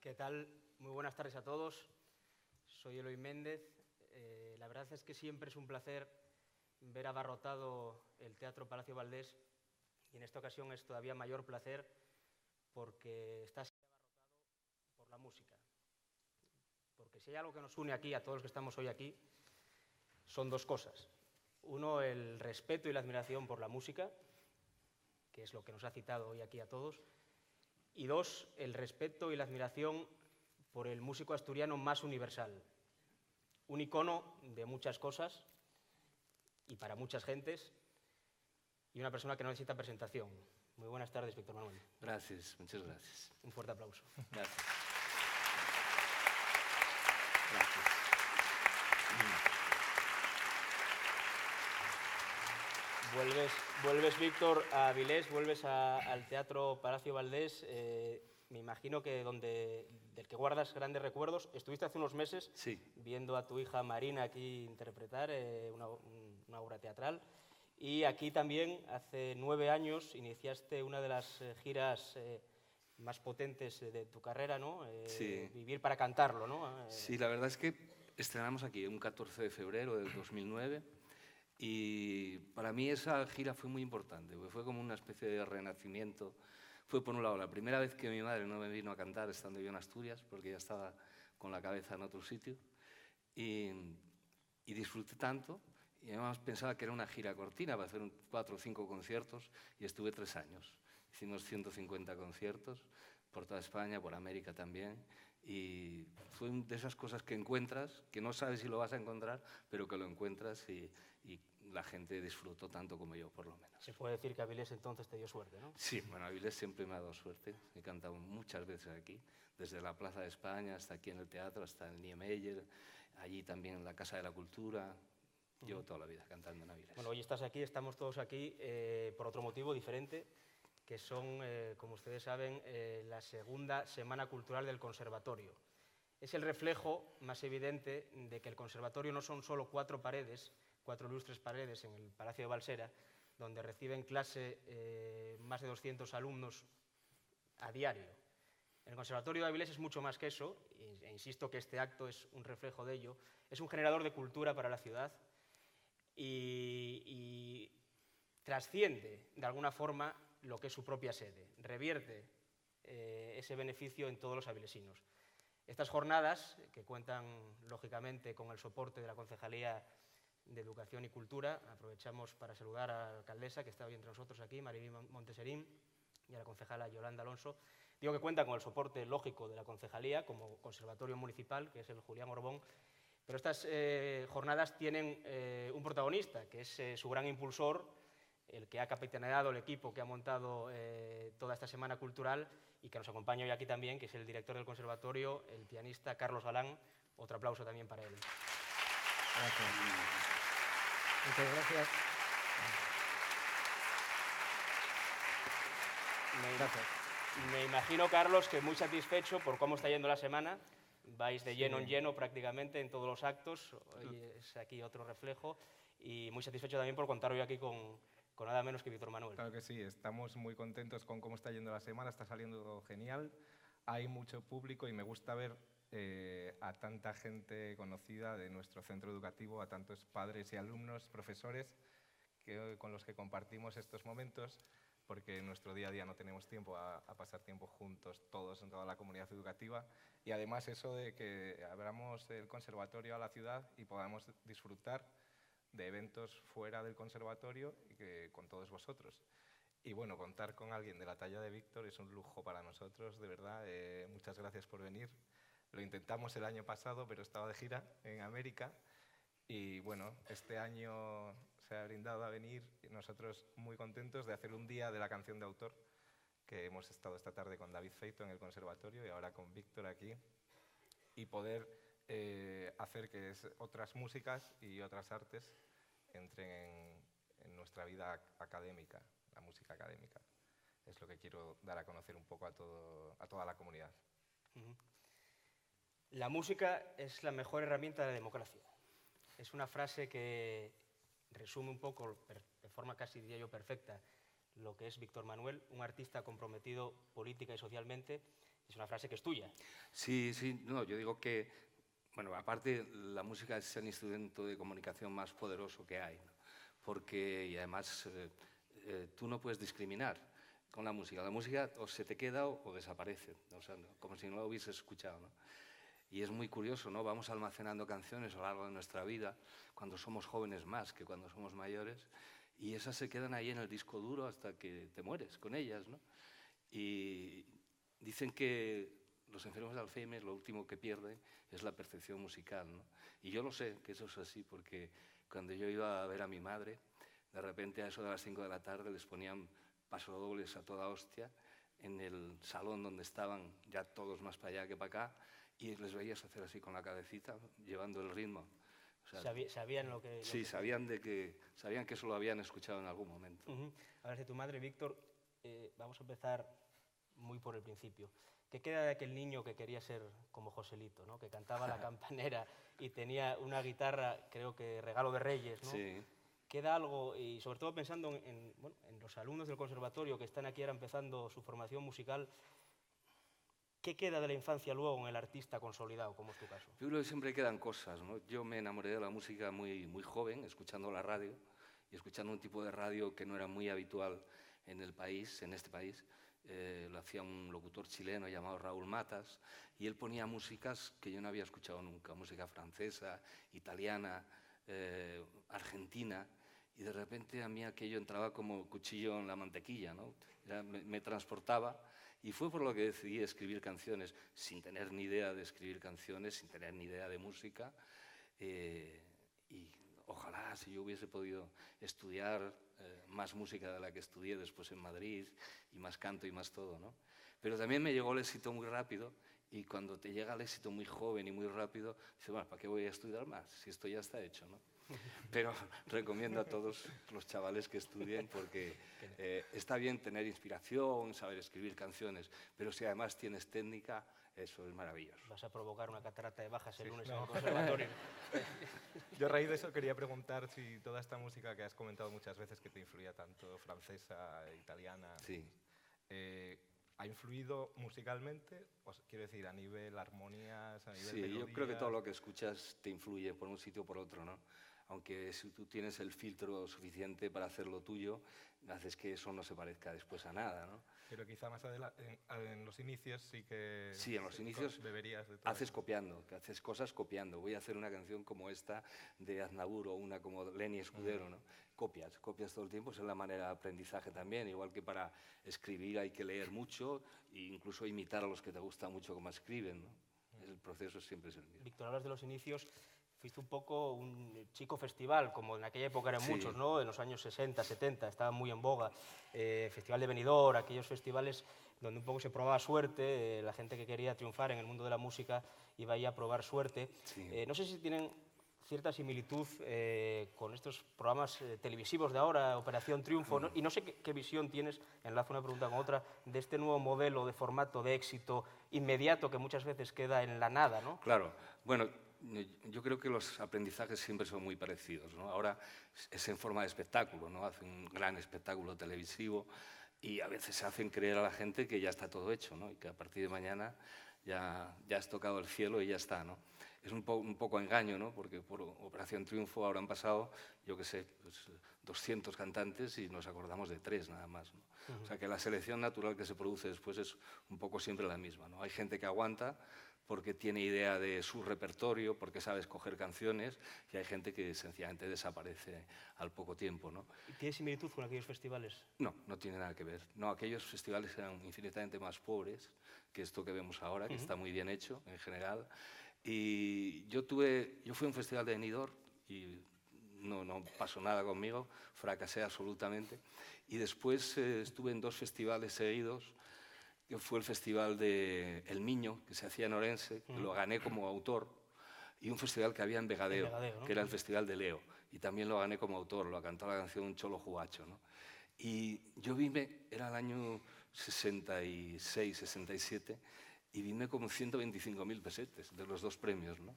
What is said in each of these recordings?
¿Qué tal? Muy buenas tardes a todos. Soy Eloy Méndez. La verdad es que siempre es un placer ver abarrotado el Teatro Palacio Valdés y en esta ocasión es todavía mayor placer porque está así abarrotado por la música. Porque si hay algo que nos une aquí, a todos los que estamos hoy aquí, son dos cosas. Uno, el respeto y la admiración por la música, que es lo que nos ha citado hoy aquí a todos. Y dos, el respeto y la admiración por el músico asturiano más universal. Un icono de muchas cosas y para muchas gentes y una persona que no necesita presentación. Muy buenas tardes, Víctor Manuel. Gracias, muchas gracias. Un fuerte aplauso. Gracias. Gracias. Vuelves, Víctor, a Avilés, vuelves al Teatro Palacio Valdés. Me imagino que del que guardas grandes recuerdos. Estuviste hace unos meses viendo a tu hija Marina aquí interpretar una obra teatral. Y aquí también, hace 9 años, iniciaste una de las giras más potentes de tu carrera, ¿no? Sí. Vivir para cantarlo, ¿no? Sí, la verdad es que estrenamos aquí un 14 de febrero del 2009 y para mí esa gira fue muy importante, porque fue como una especie de renacimiento. Fue, por un lado, la primera vez que mi madre no me vino a cantar estando yo en Asturias, porque ya estaba con la cabeza en otro sitio, y disfruté tanto, y además pensaba que era una gira cortina para hacer 4 o 5 conciertos, y estuve 3 años. Hicimos 150 conciertos por toda España, por América también, y fue de esas cosas que encuentras, que no sabes si lo vas a encontrar, pero que lo encuentras y la gente disfrutó tanto como yo, por lo menos. Se puede decir que Avilés entonces te dio suerte, ¿no? Sí, bueno, Avilés siempre me ha dado suerte. He cantado muchas veces aquí, desde la Plaza de España hasta aquí en el teatro, hasta el Niemeyer, allí también en la Casa de la Cultura. Llevo toda la vida cantando en Avilés. Bueno, hoy estás aquí, estamos todos aquí por otro motivo diferente, que son, como ustedes saben, la segunda Semana Cultural del Conservatorio. Es el reflejo más evidente de que el Conservatorio no son solo 4 paredes, 4 ilustres paredes en el Palacio de Balsera, donde reciben clase más de 200 alumnos a diario. El Conservatorio de Avilés es mucho más que eso, e insisto que este acto es un reflejo de ello. Es un generador de cultura para la ciudad y trasciende, de alguna forma, lo que es su propia sede. Revierte ese beneficio en todos los avilesinos. Estas jornadas, que cuentan, lógicamente, con el soporte de la Concejalía de Educación y Cultura, aprovechamos para saludar a la alcaldesa, que está hoy entre nosotros aquí, Maribí Monteserín, y a la concejala Yolanda Alonso. Digo que cuentan con el soporte lógico de la Concejalía, como Conservatorio Municipal, que es el Julián Orbón, pero estas jornadas tienen un protagonista, que es su gran impulsor, el que ha capitaneado el equipo que ha montado toda esta semana cultural y que nos acompaña hoy aquí también, que es el director del Conservatorio, el pianista Carlos Galán. Otro aplauso también para él. Gracias. Muchas gracias. Me imagino, Carlos, que muy satisfecho por cómo está yendo la semana. Vais de lleno en lleno prácticamente en todos los actos. Hoy es aquí otro reflejo. Y muy satisfecho también por contar hoy aquí con nada menos que Víctor Manuel. Claro que sí, estamos muy contentos con cómo está yendo la semana, está saliendo genial. Hay mucho público y me gusta ver a tanta gente conocida de nuestro centro educativo, a tantos padres y alumnos, profesores, con los que compartimos estos momentos, porque en nuestro día a día no tenemos tiempo a pasar tiempo juntos todos en toda la comunidad educativa. Y además eso de que abramos el conservatorio a la ciudad y podamos disfrutar de eventos fuera del conservatorio y con todos vosotros. Y bueno, contar con alguien de la talla de Víctor es un lujo para nosotros, de verdad. Muchas gracias por venir. Lo intentamos el año pasado, pero estaba de gira en América. Y bueno, este año se ha brindado a venir y nosotros muy contentos de hacer un día de la canción de autor, que hemos estado esta tarde con David Feito en el conservatorio y ahora con Víctor aquí, y poder hacer que otras músicas y otras artes entren en nuestra vida académica, la música académica. Es lo que quiero dar a conocer un poco a toda la comunidad. La música es la mejor herramienta de la democracia. Es una frase que resume un poco, de forma casi, diría yo, perfecta, lo que es Víctor Manuel, un artista comprometido política y socialmente, Es una frase que es tuya. Sí, sí, no, yo digo que, bueno, aparte la música es el instrumento de comunicación más poderoso que hay, ¿no? Porque, y además, tú no puedes discriminar con la música. La música o se te queda o desaparece, o sea, como si no la hubieses escuchado, ¿no? Y es muy curioso, ¿no? Vamos almacenando canciones a lo largo de nuestra vida, cuando somos jóvenes más que cuando somos mayores, y esas se quedan ahí en el disco duro hasta que te mueres con ellas, ¿no? Y dicen que los enfermos de Alzheimer lo último que pierden es la percepción musical, ¿no? Y yo lo sé, que eso es así, porque cuando yo iba a ver a mi madre, de repente a eso de las 5 de la tarde les ponían pasodobles a toda hostia en el salón donde estaban ya todos más para allá que para acá, y les veías hacer así con la cabecita, llevando el ritmo. O sea, ¿Sabían lo que...? Sí, sabían que eso lo habían escuchado en algún momento. Hablas de tu madre, Víctor. Vamos a empezar muy por el principio. ¿Qué queda de aquel niño que quería ser como Joselito, ¿no? Que cantaba la campanera y tenía una guitarra, creo que regalo de Reyes, ¿no? Sí. Queda algo, y sobre todo pensando en los alumnos del conservatorio que están aquí ahora empezando su formación musical, ¿qué queda de la infancia luego en el artista consolidado, como es tu caso? Yo creo que siempre quedan cosas, ¿no? Yo me enamoré de la música muy, muy joven, escuchando la radio, y escuchando un tipo de radio que no era muy habitual en el país, en este país. Lo hacía un locutor chileno llamado Raúl Matas, y él ponía músicas que yo no había escuchado nunca, música francesa, italiana, argentina, y de repente a mí aquello entraba como cuchillo en la mantequilla, ¿no? Me transportaba, y fue por lo que decidí escribir canciones, sin tener ni idea de escribir canciones, sin tener ni idea de música, y ojalá si yo hubiese podido estudiar más música de la que estudié después en Madrid, y más canto y más todo, ¿no? Pero también me llegó el éxito muy rápido, y cuando te llega el éxito muy joven y muy rápido, dices, bueno, ¿para qué voy a estudiar más? Si esto ya está hecho, ¿no? Pero recomiendo a todos los chavales que estudien, porque está bien tener inspiración, saber escribir canciones, pero si además tienes técnica, eso es maravilloso. Vas a provocar una catarata de bajas el lunes en el conservatorio. Yo a raíz de eso quería preguntar si toda esta música que has comentado muchas veces que te influía tanto, francesa, italiana, Sí. ¿ha influido musicalmente? Quiero decir, a nivel armonías, a nivel Sí, melodías. yo creo que todo lo que escuchas te influye por un sitio o por otro, ¿no? Aunque si tú tienes el filtro suficiente para hacer lo tuyo, haces que eso no se parezca después a nada, ¿no? Pero quizá más adelante, en los inicios sí que... Sí, en los inicios beberías de todo. haces copiando, que haces cosas copiando. Voy a hacer una canción como esta de Aznavour o una como Lenny Escudero, ¿no? Copias todo el tiempo, esa es la manera de aprendizaje también, igual que para escribir hay que leer mucho e incluso imitar a los que te gusta mucho cómo escriben, ¿no? El proceso siempre es el mismo. Víctor, hablas de los inicios. Fuiste un poco un chico festival, como en aquella época eran Sí. muchos, ¿no? En los años 60, 70, estaba muy en boga. Festival de Benidorm, aquellos festivales donde un poco se probaba suerte, la gente que quería triunfar en el mundo de la música iba ahí a probar suerte. Sí. No sé si tienen cierta similitud con estos programas televisivos de ahora, Operación Triunfo, ¿no? Y no sé qué visión tienes, enlazo una pregunta con otra, de este nuevo modelo de formato de éxito inmediato que muchas veces queda en la nada, ¿no? Claro, bueno, yo creo que los aprendizajes siempre son muy parecidos, ¿no? Ahora es en forma de espectáculo, ¿no? Hacen un gran espectáculo televisivo y a veces se hacen creer a la gente que ya está todo hecho, ¿no? Y que a partir de mañana ya has tocado el cielo y ya está, ¿no? Es un poco engaño, ¿no? Porque por Operación Triunfo ahora han pasado, yo qué sé, pues 200 cantantes y nos acordamos de 3 nada más, ¿no? O sea que la selección natural que se produce después es un poco siempre la misma, ¿no? Hay gente que aguanta porque tiene idea de su repertorio, porque sabe escoger canciones, y hay gente que sencillamente desaparece al poco tiempo, ¿no? ¿Tiene similitud con aquellos festivales? No, no tiene nada que ver. No, aquellos festivales eran infinitamente más pobres que esto que vemos ahora, que está muy bien hecho en general. Y yo fui a un festival de Benidorm y no pasó nada conmigo, fracasé absolutamente. Y después estuve en 2 festivales seguidos, que fue el festival de El Miño, que se hacía en Orense, que lo gané como autor, y un festival que había en Vegadeo, ¿no? Que era el Festival de Leo, y también lo gané como autor, lo cantó la canción Un Cholo Juacho, ¿no? Y yo era el año 66, 67, y vine como 125.000 pesetes de los 2 premios, ¿no?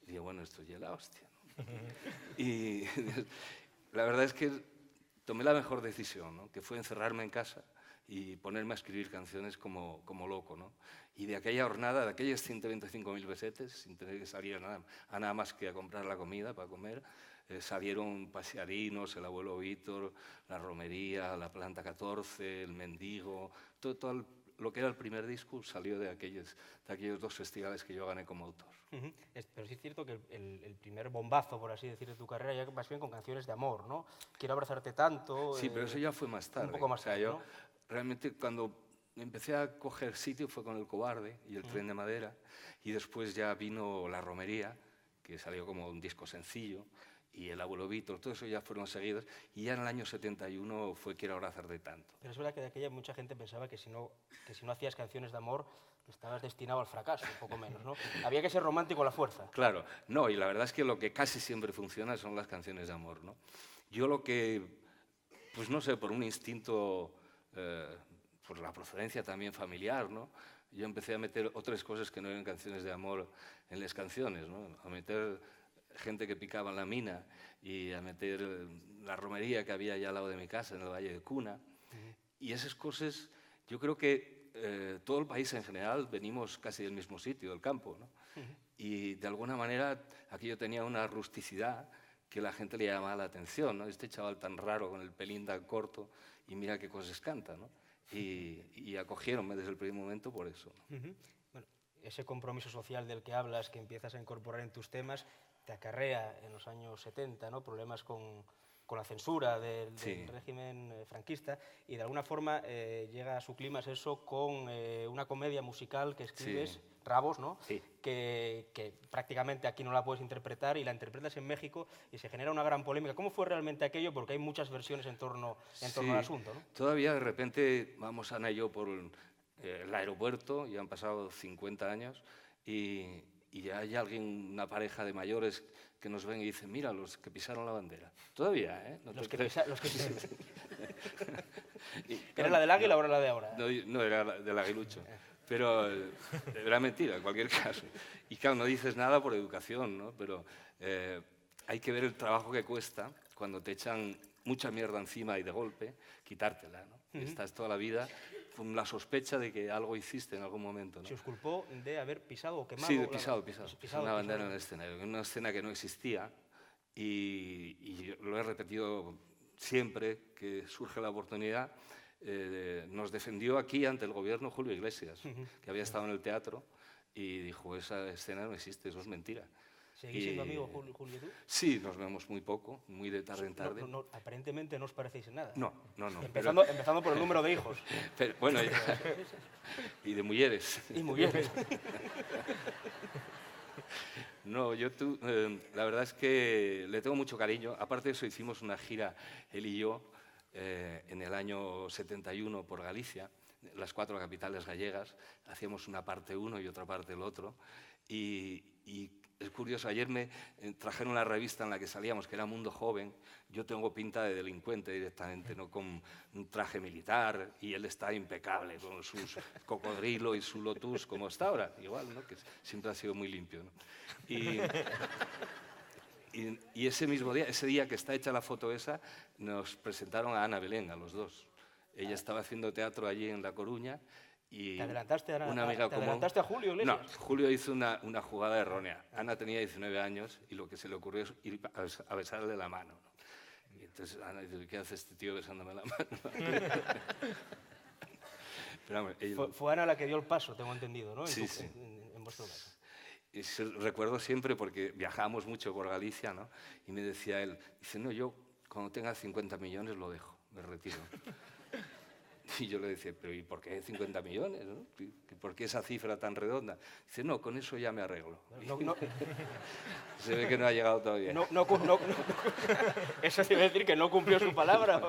Y digo, bueno, esto ya es la hostia, ¿no? Y la verdad es que tomé la mejor decisión, ¿no? Que fue encerrarme en casa y ponerme a escribir canciones como loco, ¿no? Y de aquella jornada, de aquellos 125.000 pesetes, sin tener que salir a nada más que a comprar la comida para comer, salieron Pasearinos, El abuelo Víctor, La romería, La planta 14, El mendigo, todo lo que era el primer disco salió de aquellos 2 festivales que yo gané como autor. Pero sí es cierto que el primer bombazo, por así decir, de tu carrera ya más bien con canciones de amor, ¿no? Quiero abrazarte tanto. Sí, pero eso ya fue más tarde. Un poco más tarde, ¿no? Realmente cuando empecé a coger sitio fue con El cobarde y El tren de madera, y después ya vino La romería, que salió como un disco sencillo, y El abuelo Víctor, todo eso ya fueron seguidos, y ya en el año 71 fue Quiero abrazarte tanto. Pero es verdad que de aquella mucha gente pensaba que si no hacías canciones de amor estabas destinado al fracaso, un poco menos, ¿no? Había que ser romántico a la fuerza. Claro, no, y la verdad es que lo que casi siempre funciona son las canciones de amor, ¿no? Yo lo que, pues no sé, por un instinto, por la procedencia también familiar, ¿no? Yo empecé a meter otras cosas que no eran canciones de amor en las canciones, ¿no? A meter gente que picaba en la mina y a meter la romería que había allá al lado de mi casa, en el Valle de Cuna. Y esas cosas, yo creo que todo el país en general venimos casi del mismo sitio, del campo, ¿no? Y de alguna manera aquello tenía una rusticidad que la gente le llamaba la atención, ¿no? Este chaval tan raro con el pelín tan corto y mira qué cosas canta, ¿no? Y acogieronme desde el primer momento por eso, ¿no? Bueno, ese compromiso social del que hablas, que empiezas a incorporar en tus temas, te acarrea en los años 70, ¿no? Problemas con la censura del régimen franquista, y de alguna forma llega a su clímax eso con una comedia musical que escribes, Rabos, ¿no? Sí. Que prácticamente aquí no la puedes interpretar y la interpretas en México y se genera una gran polémica. ¿Cómo fue realmente aquello? Porque hay muchas versiones en torno al asunto, ¿no? Todavía de repente vamos Ana y yo por el aeropuerto, y han pasado 50 años, y ya hay alguien, una pareja de mayores que nos ven y dicen, mira, los que pisaron la bandera. Todavía, ¿eh? No los que pisaron. Claro, ¿Era la del águila o era la de ahora? No, era la del aguilucho. Pero era mentira, en cualquier caso. Y claro, no dices nada por educación, ¿no? Pero hay que ver el trabajo que cuesta cuando te echan mucha mierda encima y de golpe, quitártela, ¿no? Estás toda la vida con la sospecha de que algo hiciste en algún momento, ¿no? ¿Se os culpó de haber pisado o quemado? Sí, de pisado. Una bandera en el escenario, en una escena que no existía, y lo he repetido siempre que surge la oportunidad. Nos defendió aquí ante el gobierno Julio Iglesias, que había estado en el teatro, y dijo, esa escena no existe, eso es mentira. ¿Seguís siendo amigos, Julio y tú? Sí, nos vemos muy poco, muy de tarde en tarde. Aparentemente no os parecéis en nada. No. Empezando por el número de hijos. Pero, bueno, y de mujeres. Y mujeres. No, la verdad es que le tengo mucho cariño. Aparte de eso, hicimos una gira, él y yo, en el año 71 por Galicia, las 4 capitales gallegas. Hacíamos una parte uno y otra parte el otro. Y es curioso, ayer me trajeron una revista en la que salíamos, que era Mundo Joven. Yo tengo pinta de delincuente directamente, no con un traje militar, y él está impecable con sus cocodrilo y su Lotus, como está ahora, igual, ¿no? Que siempre ha sido muy limpio, ¿no? Y ese mismo día, ese día que está hecha la foto esa, nos presentaron a Ana Belén, a los dos. Ella estaba haciendo teatro allí en La Coruña. Y ¿Te adelantaste a Julio Iglesias? No, Julio hizo una jugada errónea. Ana tenía 19 años y lo que se le ocurrió es ir a besarle la mano, ¿no? Y entonces Ana dice, ¿qué hace este tío besándome la mano? Pero, hombre, fue Ana la que dio el paso, tengo entendido, ¿no? Sí. En vuestro caso. Y recuerdo siempre, porque viajábamos mucho por Galicia, ¿no? Y me decía él, dice, no, yo cuando tenga 50 millones lo dejo, me retiro. Y yo le decía, pero ¿y por qué 50 millones? ¿No? ¿Por qué esa cifra tan redonda? Dice, no, con eso ya me arreglo. No. Se ve que no ha llegado todavía. Eso quiere decir que no cumplió su palabra.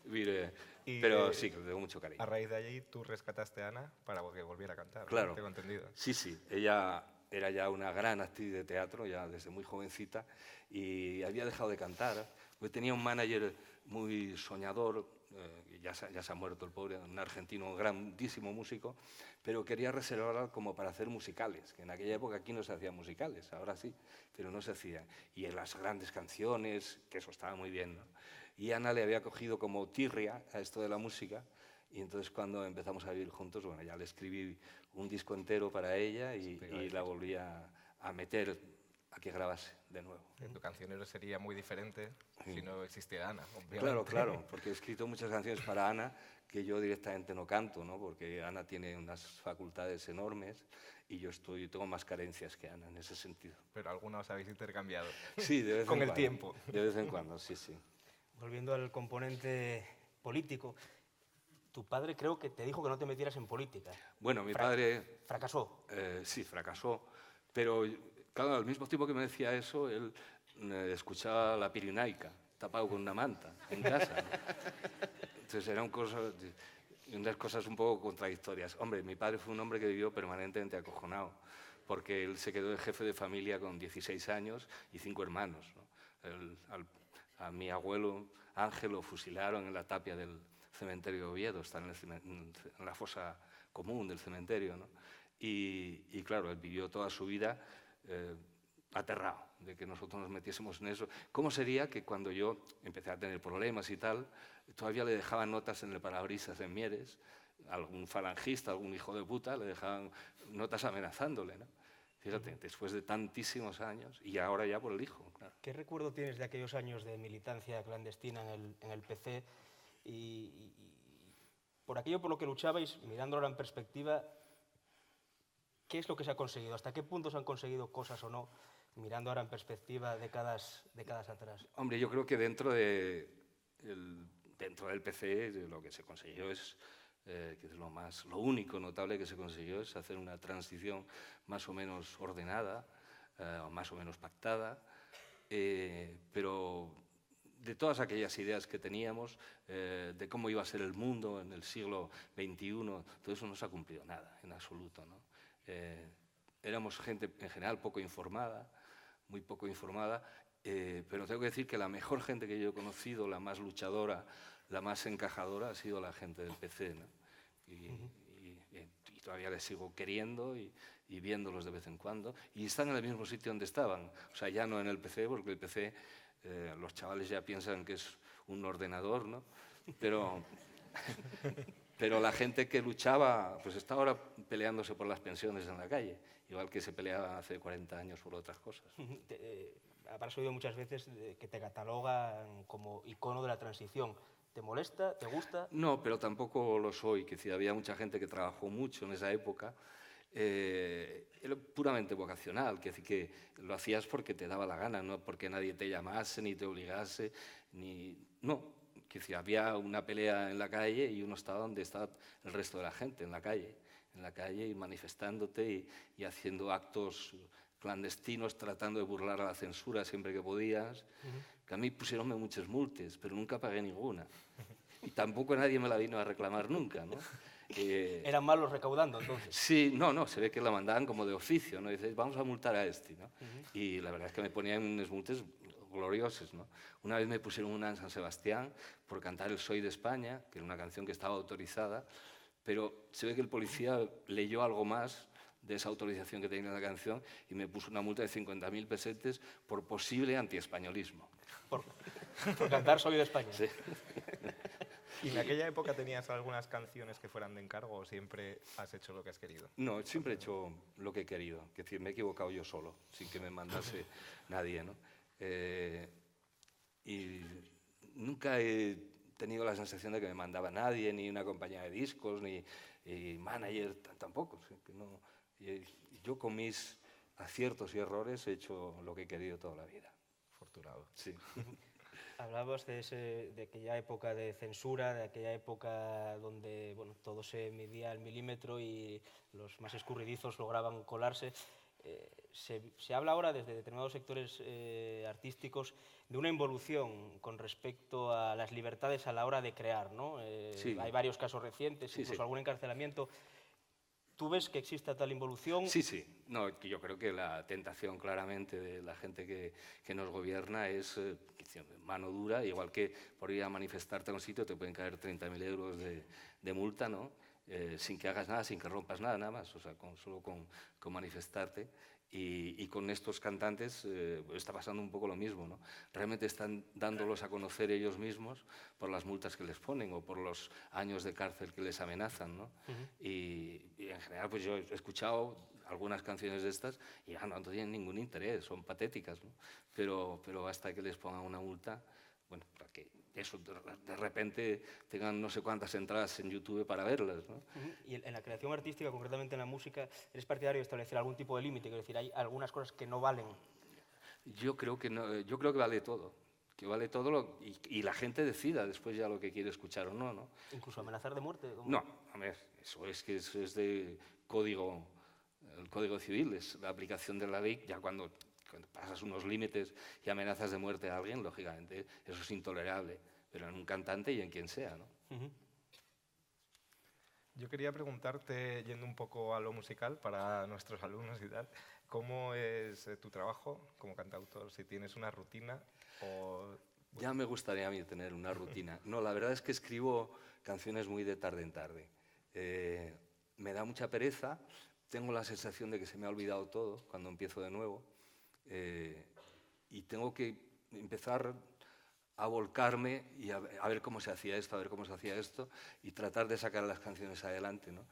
Mire, pero sí, que le tengo mucho cariño. A raíz de allí, tú rescataste a Ana para que volviera a cantar, claro. ¿no? Tengo entendido. Sí, ella era ya una gran actriz de teatro, ya desde muy jovencita, y había dejado de cantar, porque tenía un manager muy soñador, ya se ha muerto el pobre, un argentino, un grandísimo músico, pero quería reservarla como para hacer musicales, que en aquella época aquí no se hacían musicales, ahora sí, pero no se hacían. Y en las grandes canciones, que eso estaba muy bien, ¿no? Y Ana le había cogido como tirria a esto de la música, y entonces cuando empezamos a vivir juntos, bueno, ya le escribí un disco entero para ella y la volví a meter a que grabase de nuevo. Tu cancionero sería muy diferente si no existiera Ana, obviamente. Claro, claro, porque he escrito muchas canciones para Ana que yo directamente no canto, ¿no? Porque Ana tiene unas facultades enormes y yo tengo más carencias que Ana en ese sentido. Pero alguna os habéis intercambiado. Sí, de vez en con cuando. el tiempo. De vez en cuando, sí, sí. Volviendo al componente político, tu padre creo que te dijo que no te metieras en política. Bueno, mi padre... ¿Fracasó? Sí, fracasó, pero claro, al mismo tiempo que me decía eso, él escuchaba la Pirinaica, tapado con una manta, en casa, ¿no? Entonces eran unas cosas un poco contradictorias. Hombre, mi padre fue un hombre que vivió permanentemente acojonado, porque él se quedó de jefe de familia con 16 años y 5 hermanos, ¿no? A mi abuelo Ángel lo fusilaron en la tapia del cementerio de Oviedo, está en la fosa común del cementerio, ¿no? Y claro, él vivió toda su vida aterrado de que nosotros nos metiésemos en eso. ¿Cómo sería que cuando yo empecé a tener problemas y tal, todavía le dejaban notas en el parabrisas en Mieres, algún falangista, algún hijo de puta, le dejaban notas amenazándole, ¿no? Fíjate, después de tantísimos años y ahora ya por el hijo, claro. ¿Qué recuerdo tienes de aquellos años de militancia clandestina en el PC y por aquello por lo que luchabais, mirándolo en perspectiva, qué es lo que se ha conseguido? ¿Hasta qué punto se han conseguido cosas o no, mirando ahora en perspectiva décadas atrás? Hombre, yo creo que dentro del PC lo que se consiguió es, que es lo único notable que se consiguió es hacer una transición más o menos ordenada, o más o menos pactada, pero de todas aquellas ideas que teníamos, de cómo iba a ser el mundo en el siglo XXI, todo eso no se ha cumplido nada, en absoluto, ¿no? Éramos gente en general poco informada, muy poco informada, pero tengo que decir que la mejor gente que yo he conocido, la más luchadora, la más encajadora, ha sido la gente del PC, ¿no? Y todavía les sigo queriendo y viéndolos de vez en cuando, y están en el mismo sitio donde estaban, o sea, ya no en el PC, porque el PC, los chavales ya piensan que es un ordenador, ¿no? Pero la gente que luchaba, pues está ahora peleándose por las pensiones en la calle, igual que se peleaba hace 40 años por otras cosas. Habrás oído muchas veces que te catalogan como icono de la transición. ¿Te molesta? ¿Te gusta? No, pero tampoco lo soy, que si había mucha gente que trabajó mucho en esa época, era puramente vocacional, que decir que lo hacías porque te daba la gana, no porque nadie te llamase, ni te obligase, no. Que si había una pelea en la calle y uno estaba donde estaba el resto de la gente, en la calle y manifestándote y haciendo actos clandestinos, tratando de burlar a la censura siempre que podías. Que a mí pusieronme muchas multas, pero nunca pagué ninguna. Y tampoco nadie me la vino a reclamar nunca, ¿no? ¿Eran malos recaudando, entonces? Sí, no, se ve que la mandaban como de oficio, ¿no? Dices, vamos a multar a este, ¿no? Y la verdad es que me ponían unas multas gloriosos, ¿no? Una vez me pusieron una en San Sebastián por cantar el Soy de España, que era una canción que estaba autorizada, pero se ve que el policía leyó algo más de esa autorización que tenía la canción y me puso una multa de 50.000 pesetes por posible antiespañolismo. Por cantar Soy de España. Sí. ¿Y en aquella época tenías algunas canciones que fueran de encargo o siempre has hecho lo que has querido? No, siempre he hecho lo que he querido, que decir, me he equivocado yo solo, sin que me mandase nadie, ¿no? Y nunca he tenido la sensación de que me mandaba nadie, ni una compañía de discos, ni manager, tampoco. ¿Sí? Que no, yo con mis aciertos y errores he hecho lo que he querido toda la vida. Afortunado. Sí. Hablabas de aquella época de censura, de aquella época donde bueno, todo se medía al milímetro y los más escurridizos lograban colarse. Se habla ahora desde determinados sectores artísticos de una involución con respecto a las libertades a la hora de crear, ¿no? Sí. Hay varios casos recientes, Sí, incluso sí. algún encarcelamiento. ¿Tú ves que existe tal involución? Sí, sí. No, yo creo que la tentación claramente de la gente que nos gobierna es mano dura, igual que por ir a manifestarte a un sitio te pueden caer 30.000 euros de multa, ¿no? Sin que hagas nada, sin que rompas nada, nada más, o sea, solo con manifestarte. Y con estos cantantes está pasando un poco lo mismo, ¿no? Realmente están dándolos a conocer ellos mismos por las multas que les ponen o por los años de cárcel que les amenazan, ¿no? Y en general, pues yo he escuchado algunas canciones de estas y ya no tienen ningún interés, son patéticas, ¿no? Pero hasta que les pongan una multa, bueno, para que eso de repente tengan no sé cuántas entradas en YouTube para verlas, ¿no? Y en la creación artística, concretamente en la música, ¿eres partidario de establecer algún tipo de límite? Quiero decir, hay algunas cosas que no valen. Yo creo que no, yo creo que vale todo. Que vale todo y la gente decida después ya lo que quiere escuchar o no, ¿no? ¿Incluso amenazar de muerte? ¿Cómo? No, a ver, eso es de código, el Código Civil, es la aplicación de la ley, ya cuando pasas unos límites y amenazas de muerte a alguien, lógicamente eso es intolerable, pero en un cantante y en quien sea, ¿no? Yo quería preguntarte, yendo un poco a lo musical para nuestros alumnos y tal, ¿cómo es tu trabajo como cantautor? Si tienes una rutina o... Ya me gustaría a mí tener una rutina. No, la verdad es que escribo canciones muy de tarde en tarde. Me da mucha pereza, tengo la sensación de que se me ha olvidado todo cuando empiezo de nuevo y tengo que empezar a volcarme y a ver cómo se hacía esto, a ver cómo se hacía esto y tratar de sacar las canciones adelante, ¿no?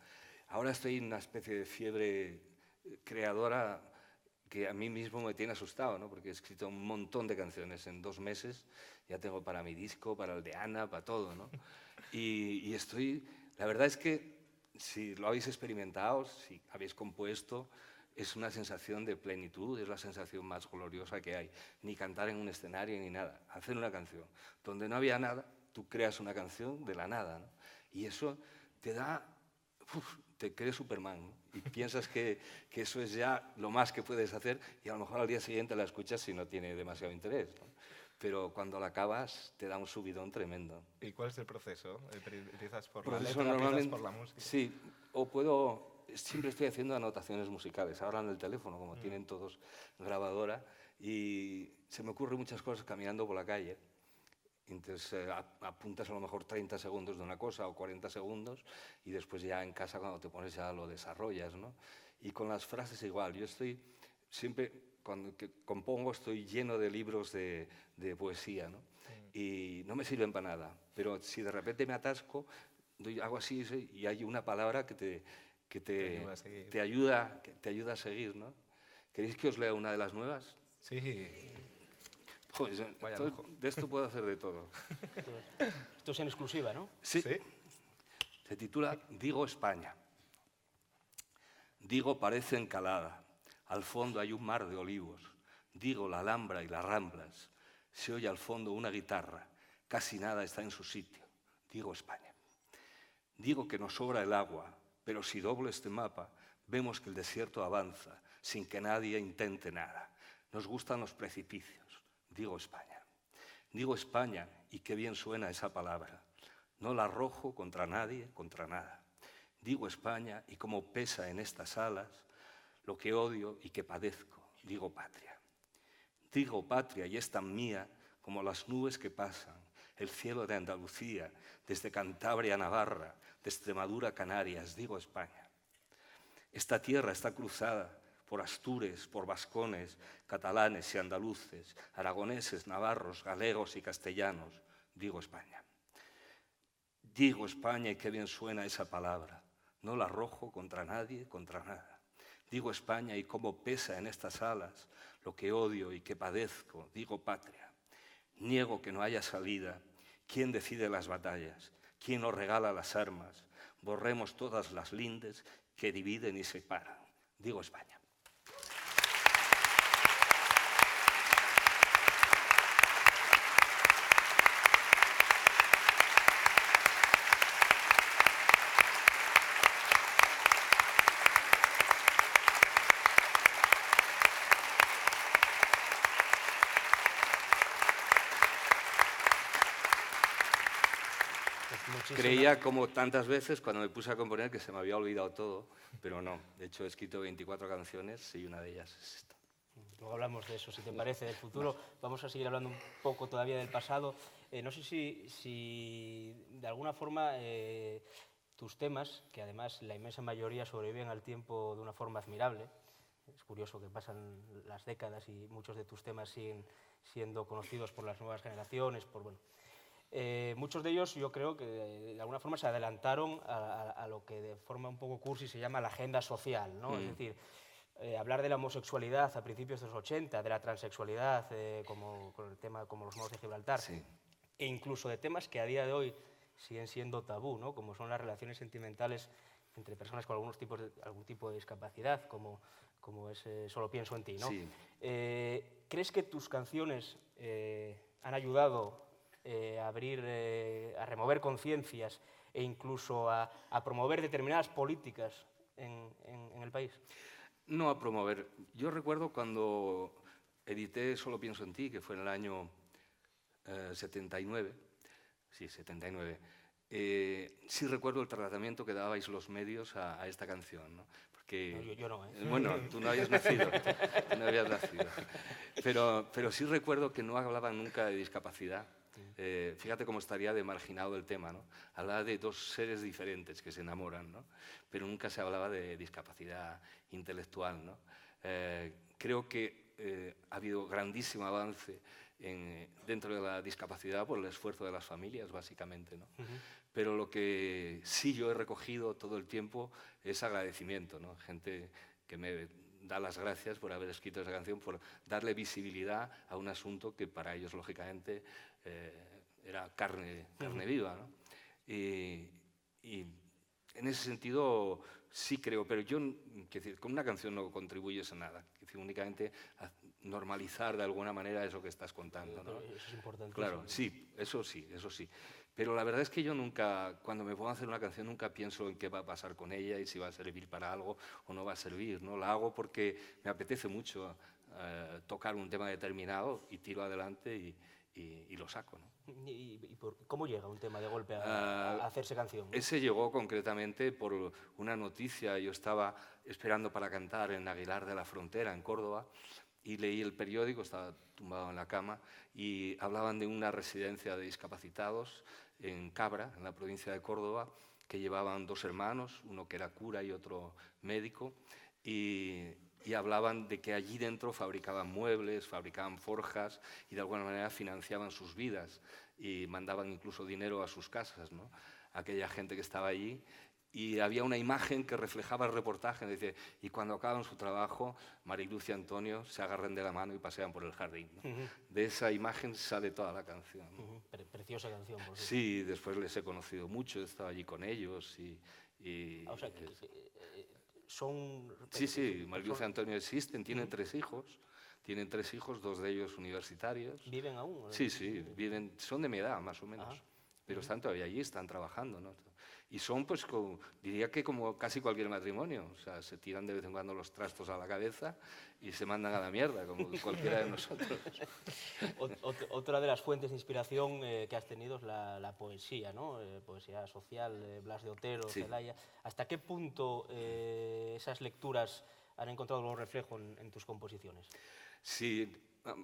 Ahora estoy en una especie de fiebre creadora que a mí mismo me tiene asustado, ¿no? Porque he escrito un montón de canciones en 2 meses, ya tengo para mi disco, para el de Ana, para todo, ¿no? Y estoy, la verdad es que si lo habéis experimentado, si habéis compuesto, es una sensación de plenitud, es la sensación más gloriosa que hay. Ni cantar en un escenario ni nada, hacer una canción. Donde no había nada, tú creas una canción de la nada, ¿no? Y eso te da... te crees Superman, ¿no? Y piensas que eso es ya lo más que puedes hacer y a lo mejor al día siguiente la escuchas si no tiene demasiado interés, ¿no? Pero cuando la acabas te da un subidón tremendo. ¿Y cuál es el proceso? ¿Empiezas por Pues la eso letra, empiezas normalmente, por la música? Sí, siempre estoy haciendo anotaciones musicales, ahora en el teléfono, como tienen todos grabadora, y se me ocurren muchas cosas caminando por la calle. Entonces apuntas a lo mejor 30 segundos de una cosa o 40 segundos y después ya en casa cuando te pones ya lo desarrollas, ¿no? Y con las frases igual, yo estoy siempre, cuando compongo estoy lleno de libros de poesía, ¿no? Y no me sirven para nada, pero si de repente me atasco, hago así y hay una palabra que te ayuda a seguir, ¿no? ¿Queréis que os lea una de las nuevas? Sí. Joder, de esto puedo hacer de todo. Esto es en exclusiva, ¿no? Sí. Se titula Digo España. Digo parece encalada, al fondo hay un mar de olivos. Digo la Alhambra y las Ramblas, se oye al fondo una guitarra, casi nada está en su sitio. Digo España. Digo que nos sobra el agua, pero si doblo este mapa, vemos que el desierto avanza sin que nadie intente nada. Nos gustan los precipicios. Digo España. Digo España, y qué bien suena esa palabra. No la arrojo contra nadie, contra nada. Digo España, y cómo pesa en estas alas lo que odio y que padezco. Digo patria. Digo patria, y es tan mía como las nubes que pasan, el cielo de Andalucía, desde Cantabria a Navarra, de Extremadura a Canarias. Digo España. Esta tierra está cruzada por astures, por vascones, catalanes y andaluces, aragoneses, navarros, galegos y castellanos. Digo España. Digo España y qué bien suena esa palabra. No la arrojo contra nadie, contra nada. Digo España y cómo pesa en estas alas lo que odio y que padezco. Digo patria. Niego que no haya salida. ¿Quién decide las batallas? ¿Quién nos regala las armas? Borremos todas las lindes que dividen y separan. Digo España. Pues Creía, como tantas veces, cuando me puse a componer, que se me había olvidado todo, pero no. De hecho, he escrito 24 canciones y una de ellas es esta. Luego hablamos de eso, si te parece, del futuro. Vamos a seguir hablando un poco todavía del pasado. No sé si de alguna forma tus temas, que además la inmensa mayoría sobreviven al tiempo de una forma admirable, es curioso que pasan las décadas y muchos de tus temas siguen siendo conocidos por las nuevas generaciones, muchos de ellos yo creo que de alguna forma se adelantaron a lo que de forma un poco cursi se llama la agenda social, ¿no? Es decir, hablar de la homosexualidad a principios de los 80, de la transexualidad, con el tema como los muros de Gibraltar, Sí. e incluso de temas que a día de hoy siguen siendo tabú, ¿no? Como son las relaciones sentimentales entre personas con algún tipo de discapacidad, como es Solo pienso en ti, ¿no? Sí. ¿Crees que tus canciones han ayudado a remover conciencias e incluso a promover determinadas políticas en el país? No a promover. Yo recuerdo cuando edité Solo pienso en ti, que fue en el año 79. Sí, 79. Sí recuerdo el tratamiento que dabais los medios a esta canción, ¿no? Porque, No, yo no, ¿eh? Bueno, tú no habías nacido. Tú no habías nacido. Pero sí recuerdo que no hablaban nunca de discapacidad. Fíjate cómo estaría de marginado el tema, ¿no? Hablaba de dos seres diferentes que se enamoran, ¿no? Pero nunca se hablaba de discapacidad intelectual, ¿no? Creo que ha habido grandísimo avance dentro de la discapacidad por el esfuerzo de las familias, básicamente, ¿no? Pero lo que sí yo he recogido todo el tiempo es agradecimiento, ¿no? Gente que me da las gracias por haber escrito esa canción, por darle visibilidad a un asunto que para ellos, lógicamente, era carne viva, ¿no? Y en ese sentido sí creo, pero yo, con una canción no contribuyes a nada, únicamente a normalizar de alguna manera eso que estás contando, ¿no? Eso es importante. Claro, sí, eso sí, eso sí. Pero la verdad es que yo nunca, cuando me pongo a hacer una canción, nunca pienso en qué va a pasar con ella y si va a servir para algo o no va a servir, ¿no? La hago porque me apetece mucho tocar un tema determinado y tiro adelante y lo saco, ¿no? ¿Cómo llega un tema de golpe a hacerse canción? Ese llegó concretamente por una noticia. Yo estaba esperando para cantar en Aguilar de la Frontera, en Córdoba, y leí el periódico, estaba tumbado en la cama, y hablaban de una residencia de discapacitados en Cabra, en la provincia de Córdoba, que llevaban dos hermanos, uno que era cura y otro médico, y hablaban de que allí dentro fabricaban muebles, fabricaban forjas y de alguna manera financiaban sus vidas y mandaban incluso dinero a sus casas, ¿no? Aquella gente que estaba allí. Y había una imagen que reflejaba el reportaje, dice, y cuando acaban su trabajo, Mariluz y Antonio se agarran de la mano y pasean por el jardín, ¿no? De esa imagen sale toda la canción, ¿no? Preciosa canción, por cierto. Sí, después les he conocido mucho, he estado allí con ellos O sea, que son... Sí, Mariluz y Antonio existen, tienen tres hijos, dos de ellos universitarios. ¿Viven aún? Sí, viven, son de mi edad, más o menos, pero están todavía allí, están trabajando, ¿no? Y son, pues, diría que como casi cualquier matrimonio, o sea, se tiran de vez en cuando los trastos a la cabeza y se mandan a la mierda, como cualquiera de nosotros. Otra de las fuentes de inspiración que has tenido es la poesía, ¿no? Poesía social, Blas de Otero, Sí. Celaya. ¿Hasta qué punto esas lecturas han encontrado un reflejo en tus composiciones? Sí,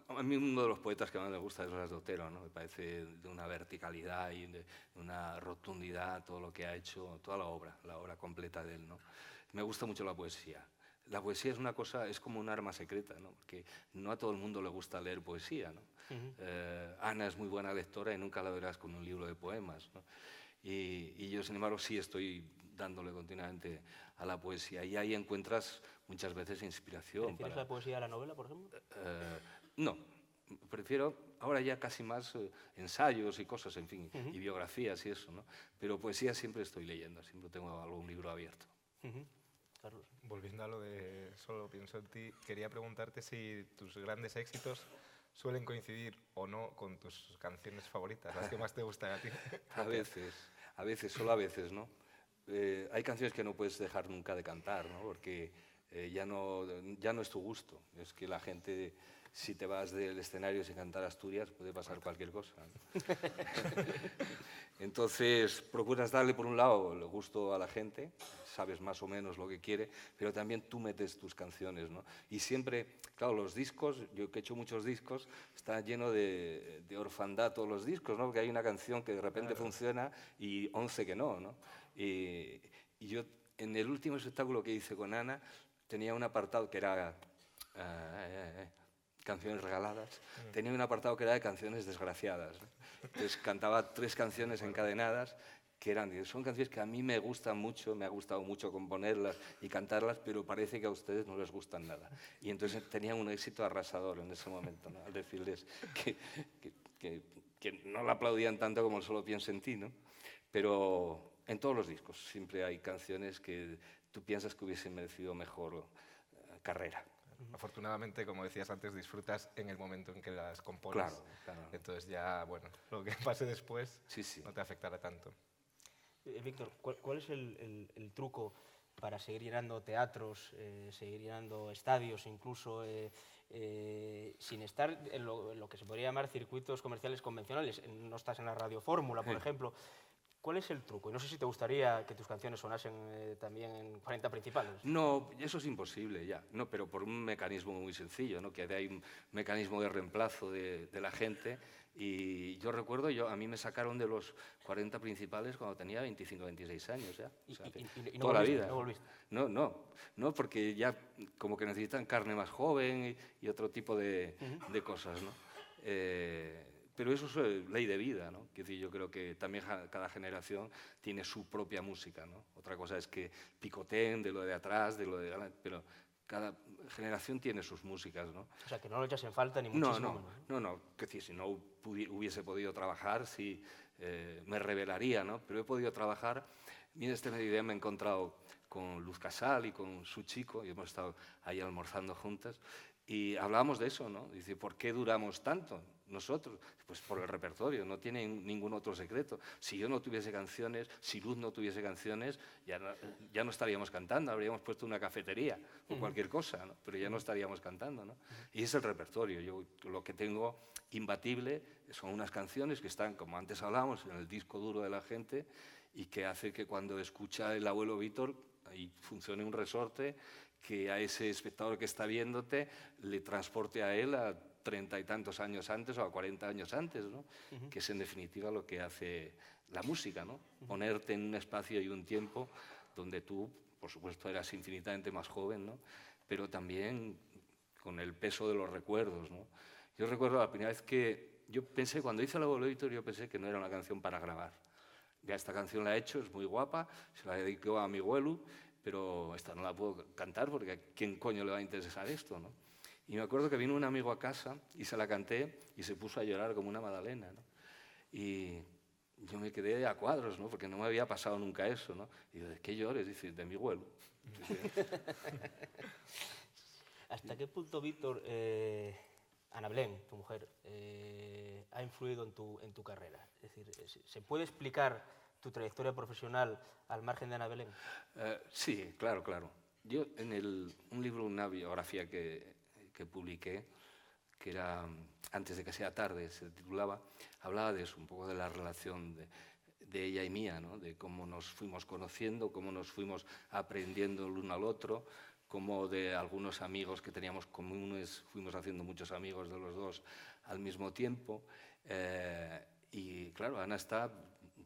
a mí uno de los poetas que más me gusta es Blas de Otero, ¿no? Me parece de una verticalidad y de una rotundidad todo lo que ha hecho, toda la obra completa de él, ¿no? Me gusta mucho la poesía. La poesía es una cosa, es como un arma secreta, ¿no? Porque no a todo el mundo le gusta leer poesía, ¿no? Ana es muy buena lectora y nunca la verás con un libro de poemas, ¿no? Y yo, sin embargo, sí estoy dándole continuamente a la poesía y ahí encuentras muchas veces inspiración. ¿Prefieres la poesía a la novela, por ejemplo? No, prefiero ahora ya casi más ensayos y cosas, en fin, y biografías y eso, ¿no? Pero poesía siempre estoy leyendo, siempre tengo algún libro abierto. Carlos. Volviendo a lo de Solo pienso en ti, quería preguntarte si tus grandes éxitos suelen coincidir o no con tus canciones favoritas, las que más te gustan a ti. A veces, solo a veces, ¿no? Hay canciones que no puedes dejar nunca de cantar, ¿no? Porque ya no es tu gusto, es que la gente si te vas del escenario sin cantar Asturias, puede pasar cualquier cosa, ¿no? Entonces, procuras darle, por un lado, el gusto a la gente, sabes más o menos lo que quiere, pero también tú metes tus canciones, ¿no? Y siempre, claro, los discos, yo que he hecho muchos discos, está lleno de orfandad todos los discos, ¿no? Porque hay una canción que de repente funciona y 11 que no, ¿no? Y yo, en el último espectáculo que hice con Ana, tenía un apartado que era canciones regaladas, tenía un apartado que era de canciones desgraciadas, ¿no? Entonces cantaba 3 canciones encadenadas que son canciones que a mí me gustan mucho, me ha gustado mucho componerlas y cantarlas, pero parece que a ustedes no les gustan nada. Y entonces tenía un éxito arrasador en ese momento, ¿no? Al decirles que no la aplaudían tanto como Solo pienso en ti, ¿no? Pero en todos los discos siempre hay canciones que tú piensas que hubiesen merecido mejor carrera. Afortunadamente, como decías antes, disfrutas en el momento en que las compones. Claro, claro. Entonces ya, bueno, lo que pase después sí. no te afectará tanto. Víctor, ¿cuál es el truco para seguir llenando teatros, seguir llenando estadios, incluso sin estar en lo que se podría llamar circuitos comerciales convencionales? No estás en la radiofórmula, por ejemplo. ¿Cuál es el truco? Y no sé si te gustaría que tus canciones sonasen también en 40 principales. No, eso es imposible ya, no, pero por un mecanismo muy sencillo, ¿no? Que hay un mecanismo de reemplazo de la gente. Y yo recuerdo, a mí me sacaron de los 40 principales cuando tenía 25, 26 años ya. O sea, y toda la vida. ¿No volviste? No, porque ya como que necesitan carne más joven y otro tipo de cosas, ¿no? Pero eso es ley de vida, ¿no? Es decir, yo creo que también cada generación tiene su propia música, ¿no? Otra cosa es que picoteen de lo de atrás, de lo de adelante, pero cada generación tiene sus músicas, ¿no? O sea, que no lo echas en falta ni muchísimo menos. No. Es decir, si no hubiese podido trabajar, sí, me rebelaría, ¿no? Pero he podido trabajar. Mira, este mediodía me he encontrado con Luz Casal y con su chico, y hemos estado ahí almorzando juntas, y hablábamos de eso, ¿no? Dice, ¿por qué duramos tanto nosotros? Pues por el repertorio, no tiene ningún otro secreto. Si yo no tuviese canciones, si Luz no tuviese canciones, ya no estaríamos cantando, habríamos puesto una cafetería o cualquier cosa, ¿no? Pero ya no estaríamos cantando, ¿no? Y es el repertorio. Yo lo que tengo imbatible son unas canciones que están, como antes hablábamos, en el disco duro de la gente y que hace que cuando escucha el abuelo Víctor ahí funcione un resorte que a ese espectador que está viéndote le transporte a él a 30 y tantos años antes o a 40 años antes, ¿no? Que es en definitiva lo que hace la música, ¿no? Ponerte en un espacio y un tiempo donde tú, por supuesto, eras infinitamente más joven, ¿no? Pero también con el peso de los recuerdos, ¿no? Yo recuerdo la primera vez que yo pensé, cuando hice el abuelo Víctor, yo pensé que no era una canción para grabar. Ya esta canción la he hecho, es muy guapa, se la dedico a mi abuelo, pero esta no la puedo cantar porque ¿a quién coño le va a interesar esto, no? Y me acuerdo que vino un amigo a casa y se la canté y se puso a llorar como una magdalena, ¿no? Y yo me quedé a cuadros, ¿no? Porque no me había pasado nunca eso, ¿no? Y yo, ¿de qué llores? Dice, de mi abuelo. ¿Hasta qué punto, Víctor, Ana Belén, tu mujer, ha influido en tu carrera? Es decir, ¿se puede explicar tu trayectoria profesional al margen de Ana Belén? Sí, claro. Yo en un libro, una biografía que publiqué, que era Antes de que sea tarde, se titulaba, hablaba de eso, un poco de la relación de ella y mía, ¿no? De cómo nos fuimos conociendo, cómo nos fuimos aprendiendo el uno al otro, cómo de algunos amigos que teníamos comunes fuimos haciendo muchos amigos de los dos al mismo tiempo. Y claro, Ana está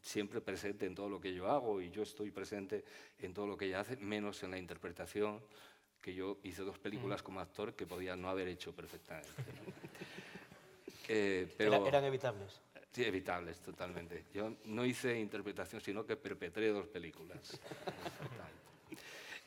siempre presente en todo lo que yo hago y yo estoy presente en todo lo que ella hace, menos en la interpretación, que yo hice 2 películas como actor que podía no haber hecho perfectamente, ¿no? Pero ¿Eran evitables? Sí, evitables, totalmente. Yo no hice interpretación, sino que perpetré 2 películas.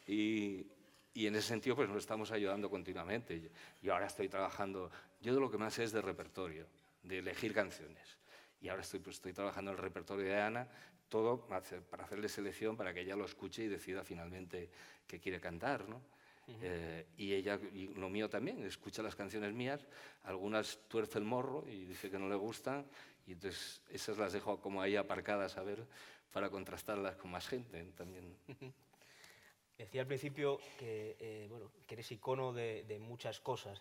Y en ese sentido pues nos estamos ayudando continuamente. Yo ahora estoy trabajando, yo de lo que más sé es de repertorio, de elegir canciones. Y ahora estoy trabajando en el repertorio de Ana, todo para hacerle selección, para que ella lo escuche y decida finalmente qué quiere cantar, ¿no? Y ella, y lo mío también, escucha las canciones mías, algunas tuerce el morro y dice que no le gustan, y entonces esas las dejo como ahí aparcadas a ver, para contrastarlas con más gente también. Decía al principio que, bueno, que eres icono de muchas cosas.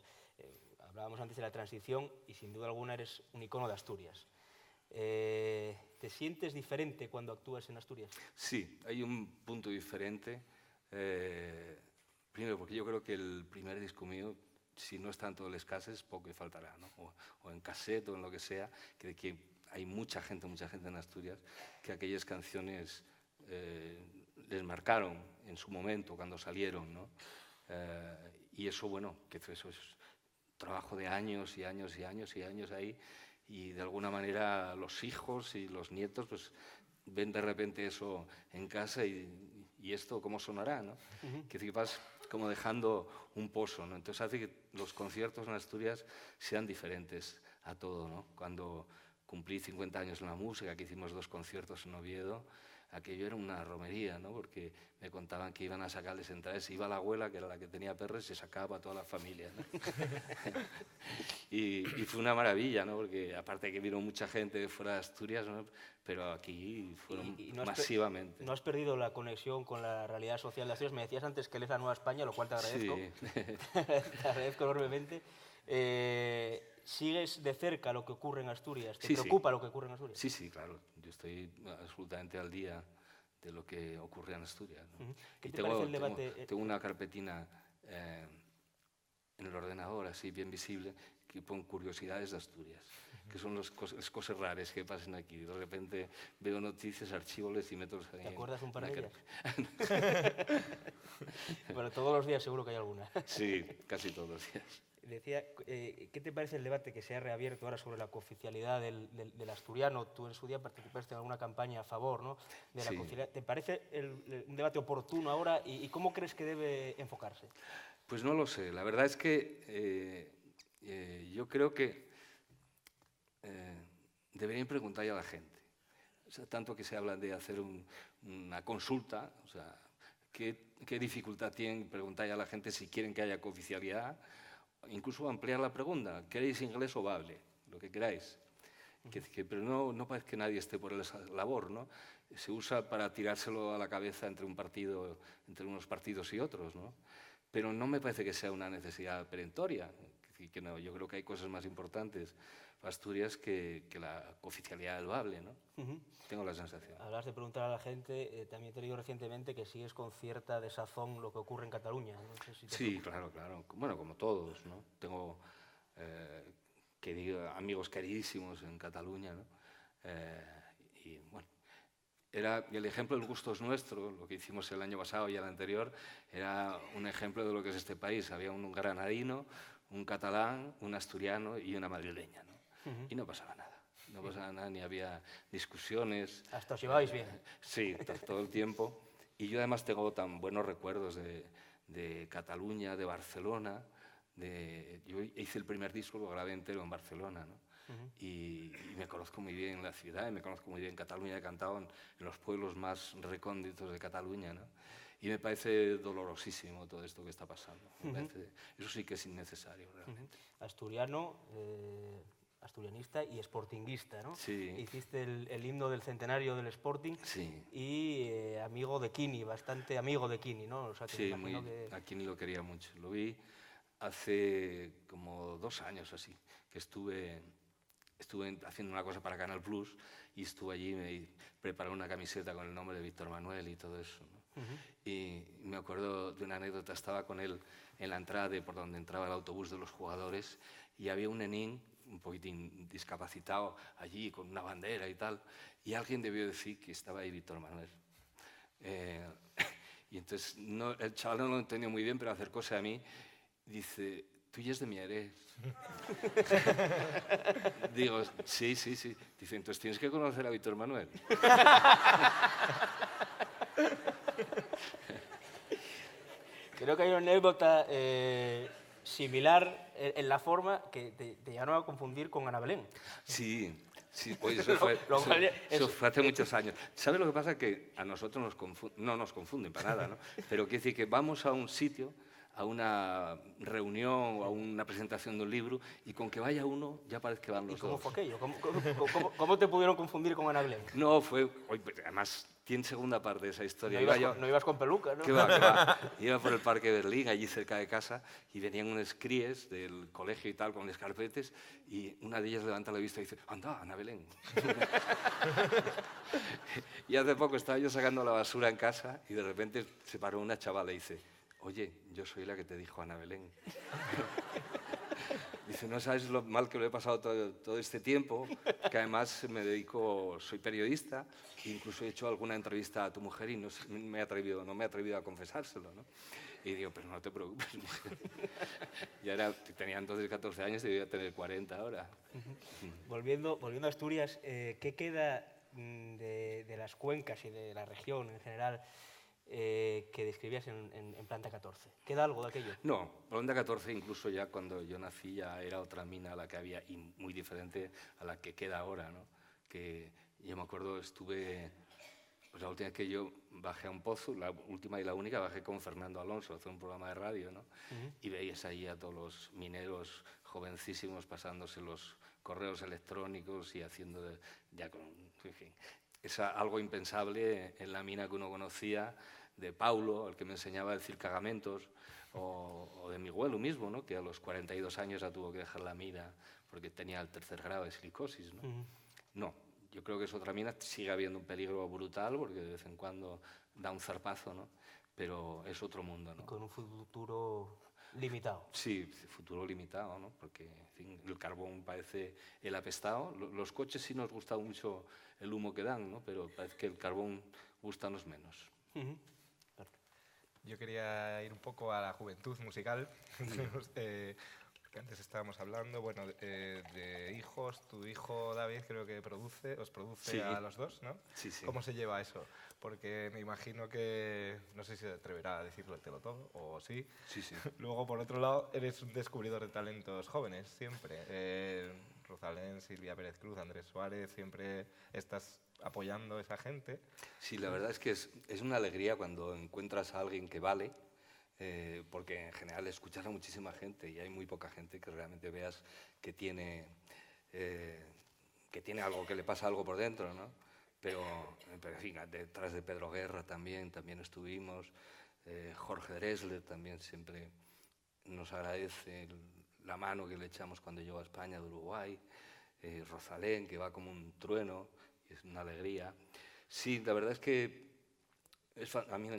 hablábamos antes de la transición y sin duda alguna eres un icono de Asturias. ¿Te sientes diferente cuando actúas en Asturias? Sí, hay un punto diferente. Primero, porque yo creo que el primer disco mío, si no está en todos los cases, poco le faltará, ¿no? O en cassette o en lo que sea, que hay mucha gente en Asturias que aquellas canciones les marcaron en su momento, cuando salieron, ¿no? Y eso, bueno, que eso es trabajo de años y años y años y años ahí, y de alguna manera los hijos y los nietos pues ven de repente eso en casa y esto cómo sonará, ¿no? Que vas como dejando un pozo, ¿no? Entonces hace que los conciertos en Asturias sean diferentes a todo, ¿no? Cuando cumplí 50 años en la música, que hicimos 2 conciertos en Oviedo, aquello era una romería, ¿no? Porque me contaban que iban a sacarles entradas, iba la abuela, que era la que tenía perros, y se sacaba a toda la familia, ¿no? y fue una maravilla, ¿no? Porque aparte que vino mucha gente de fuera de Asturias, ¿no? Pero aquí fueron masivamente. ¿No has perdido la conexión con la realidad social de Asturias? Me decías antes que él es la Nueva España, lo cual te agradezco. Sí. Te agradezco enormemente. ¿Sigues de cerca lo que ocurre en Asturias? ¿Te preocupa lo que ocurre en Asturias? Sí, sí, claro. Yo estoy absolutamente al día de lo que ocurre en Asturias, ¿no? ¿Qué te parece el debate? Tengo una carpetina en el ordenador, así bien visible, que pone curiosidades de Asturias, que son las cosas raras que pasan aquí. De repente veo noticias, archivos y meto ahí. ¿Te acuerdas un par de ellas? Bueno, todos los días seguro que hay alguna. Sí, casi todos los días. Decía, ¿qué te parece el debate que se ha reabierto ahora sobre la cooficialidad del asturiano? Tú en su día participaste en alguna campaña a favor, ¿no?, de la cooficialidad. ¿Te parece un debate oportuno ahora y cómo crees que debe enfocarse? Pues no lo sé. La verdad es que yo creo que deberían preguntarle a la gente. O sea, tanto que se habla de hacer una consulta, o sea, ¿qué dificultad tienen preguntarle a la gente si quieren que haya cooficialidad? Incluso ampliar la pregunta, ¿queréis inglés o bable? Lo que queráis. Pero no parece que nadie esté por esa labor, ¿no? Se usa para tirárselo a la cabeza entre unos partidos y otros, ¿no? Pero no me parece que sea una necesidad perentoria. Que no, yo creo que hay cosas más importantes para Asturias que la cooficialidad del bable, ¿no? Tengo la sensación. Hablas de preguntar a la gente, también te he leído recientemente que sigues con cierta desazón lo que ocurre en Cataluña. No sé si sí, claro. Bueno, como todos, ¿no? Tengo amigos queridísimos en Cataluña, ¿no? Y bueno, el ejemplo del gusto es nuestro, lo que hicimos el año pasado y el anterior, era un ejemplo de lo que es este país. Había un granadino, un catalán, un asturiano y una madrileña, ¿no? Y no pasaba nada. No pasaba nada, ni había discusiones. Hasta os llevabais bien. Sí, todo el tiempo. Y yo además tengo tan buenos recuerdos de Cataluña, de Barcelona. Yo hice el primer disco, lo grabé entero en Barcelona, ¿no? Y me conozco muy bien la ciudad, y me conozco muy bien Cataluña. He cantado en los pueblos más recónditos de Cataluña, ¿no? Y me parece dolorosísimo todo esto que está pasando. Eso sí que es innecesario, realmente. Asturiano, asturianista y sportinguista, ¿no? Sí. Hiciste el himno del centenario del Sporting. Sí. Y amigo de Quini, bastante amigo de Quini, ¿no? O sea, que sí, a Quini lo quería mucho. Lo vi hace como 2 años así, que estuve haciendo una cosa para Canal Plus y estuve allí y me preparé una camiseta con el nombre de Víctor Manuel y todo eso, ¿no? Y me acuerdo de una anécdota, estaba con él en la entrada por donde entraba el autobús de los jugadores y había un nenín un poquitín discapacitado allí con una bandera y tal, y alguien debió decir que estaba ahí Víctor Manuel. Y entonces el chaval no lo entendió muy bien, pero acercóse a mí y dice, ¿tú ya es de Mieres? Digo, sí. Dice, entonces tienes que conocer a Víctor Manuel. Creo que hay una anécdota similar en la forma que te llegaron a confundir con Ana Belén. Sí, pues eso fue hace muchos años. ¿Sabes lo que pasa? Que a nosotros no nos confunden para nada, ¿no? Pero quiere decir que vamos a un sitio, a una reunión o a una presentación de un libro y con que vaya uno ya parece que van los dos. ¿Y cómo fue aquello? ¿Cómo te pudieron confundir con Ana Belén? No, además tiene segunda parte de esa historia. No ibas con peluca, ¿no? ¿Qué va, qué va? Iba por el Parque Berlín, allí cerca de casa, y venían unos críes del colegio y tal, con escarpetes, y una de ellas levanta la vista y dice, anda, Ana Belén. Y hace poco estaba yo sacando la basura en casa y de repente se paró una chavala y dice, oye, yo soy la que te dijo Ana Belén. Dice, no sabes lo mal que lo he pasado todo este tiempo, que además me dedico, soy periodista, e incluso he hecho alguna entrevista a tu mujer y no me he atrevido a confesárselo, ¿no? Y digo, pero no te preocupes, mujer. Tenía entonces 14 años y debía tener 40 ahora. Volviendo a Asturias, ¿qué queda de las cuencas y de la región en general que describías en Planta 14? ¿Queda algo de aquello? No, Planta 14 incluso ya cuando yo nací ya era otra mina la que había y muy diferente a la que queda ahora, ¿no? Que yo me acuerdo, pues la última vez que yo bajé a un pozo, la última y la única, bajé con Fernando Alonso a hacer un programa de radio, ¿no? Y veías ahí a todos los mineros jovencísimos pasándose los correos electrónicos y haciendo en fin, es algo impensable en la mina que uno conocía, de Paulo, el que me enseñaba a decir cagamentos, o de mi abuelo mismo, ¿no? Que a los 42 años ya tuvo que dejar la mina porque tenía el 3er grado de silicosis, ¿no? No, yo creo que es otra mina, sigue habiendo un peligro brutal porque de vez en cuando da un zarpazo, ¿no? Pero es otro mundo, ¿no? Y con un futuro limitado. Sí, futuro limitado, ¿no? Porque en fin, el carbón parece el apestado. Los coches sí nos gusta mucho el humo que dan, ¿no? Pero parece que el carbón gusta-nos menos. Yo quería ir un poco a la juventud musical, porque antes estábamos hablando, bueno, de hijos. Tu hijo David creo que os produce Sí. a los dos, ¿no? Sí, sí. ¿Cómo se lleva eso? Porque me imagino que, no sé si se atreverá a decírtelo todo, o sí. Sí, sí. Luego, por otro lado, eres un descubridor de talentos jóvenes, siempre. Rosalén, Silvia Pérez Cruz, Andrés Suárez, siempre estás apoyando a esa gente. Sí, la verdad es que es una alegría cuando encuentras a alguien que vale, porque en general escuchas a muchísima gente y hay muy poca gente que realmente veas que tiene algo, que le pasa algo por dentro, ¿no? Pero en fin, detrás de Pedro Guerra también estuvimos, Jorge Drexler también siempre nos agradece la mano que le echamos cuando llegó a España de Uruguay, Rosalén, que va como un trueno, y es una alegría. Sí, la verdad es que a mí me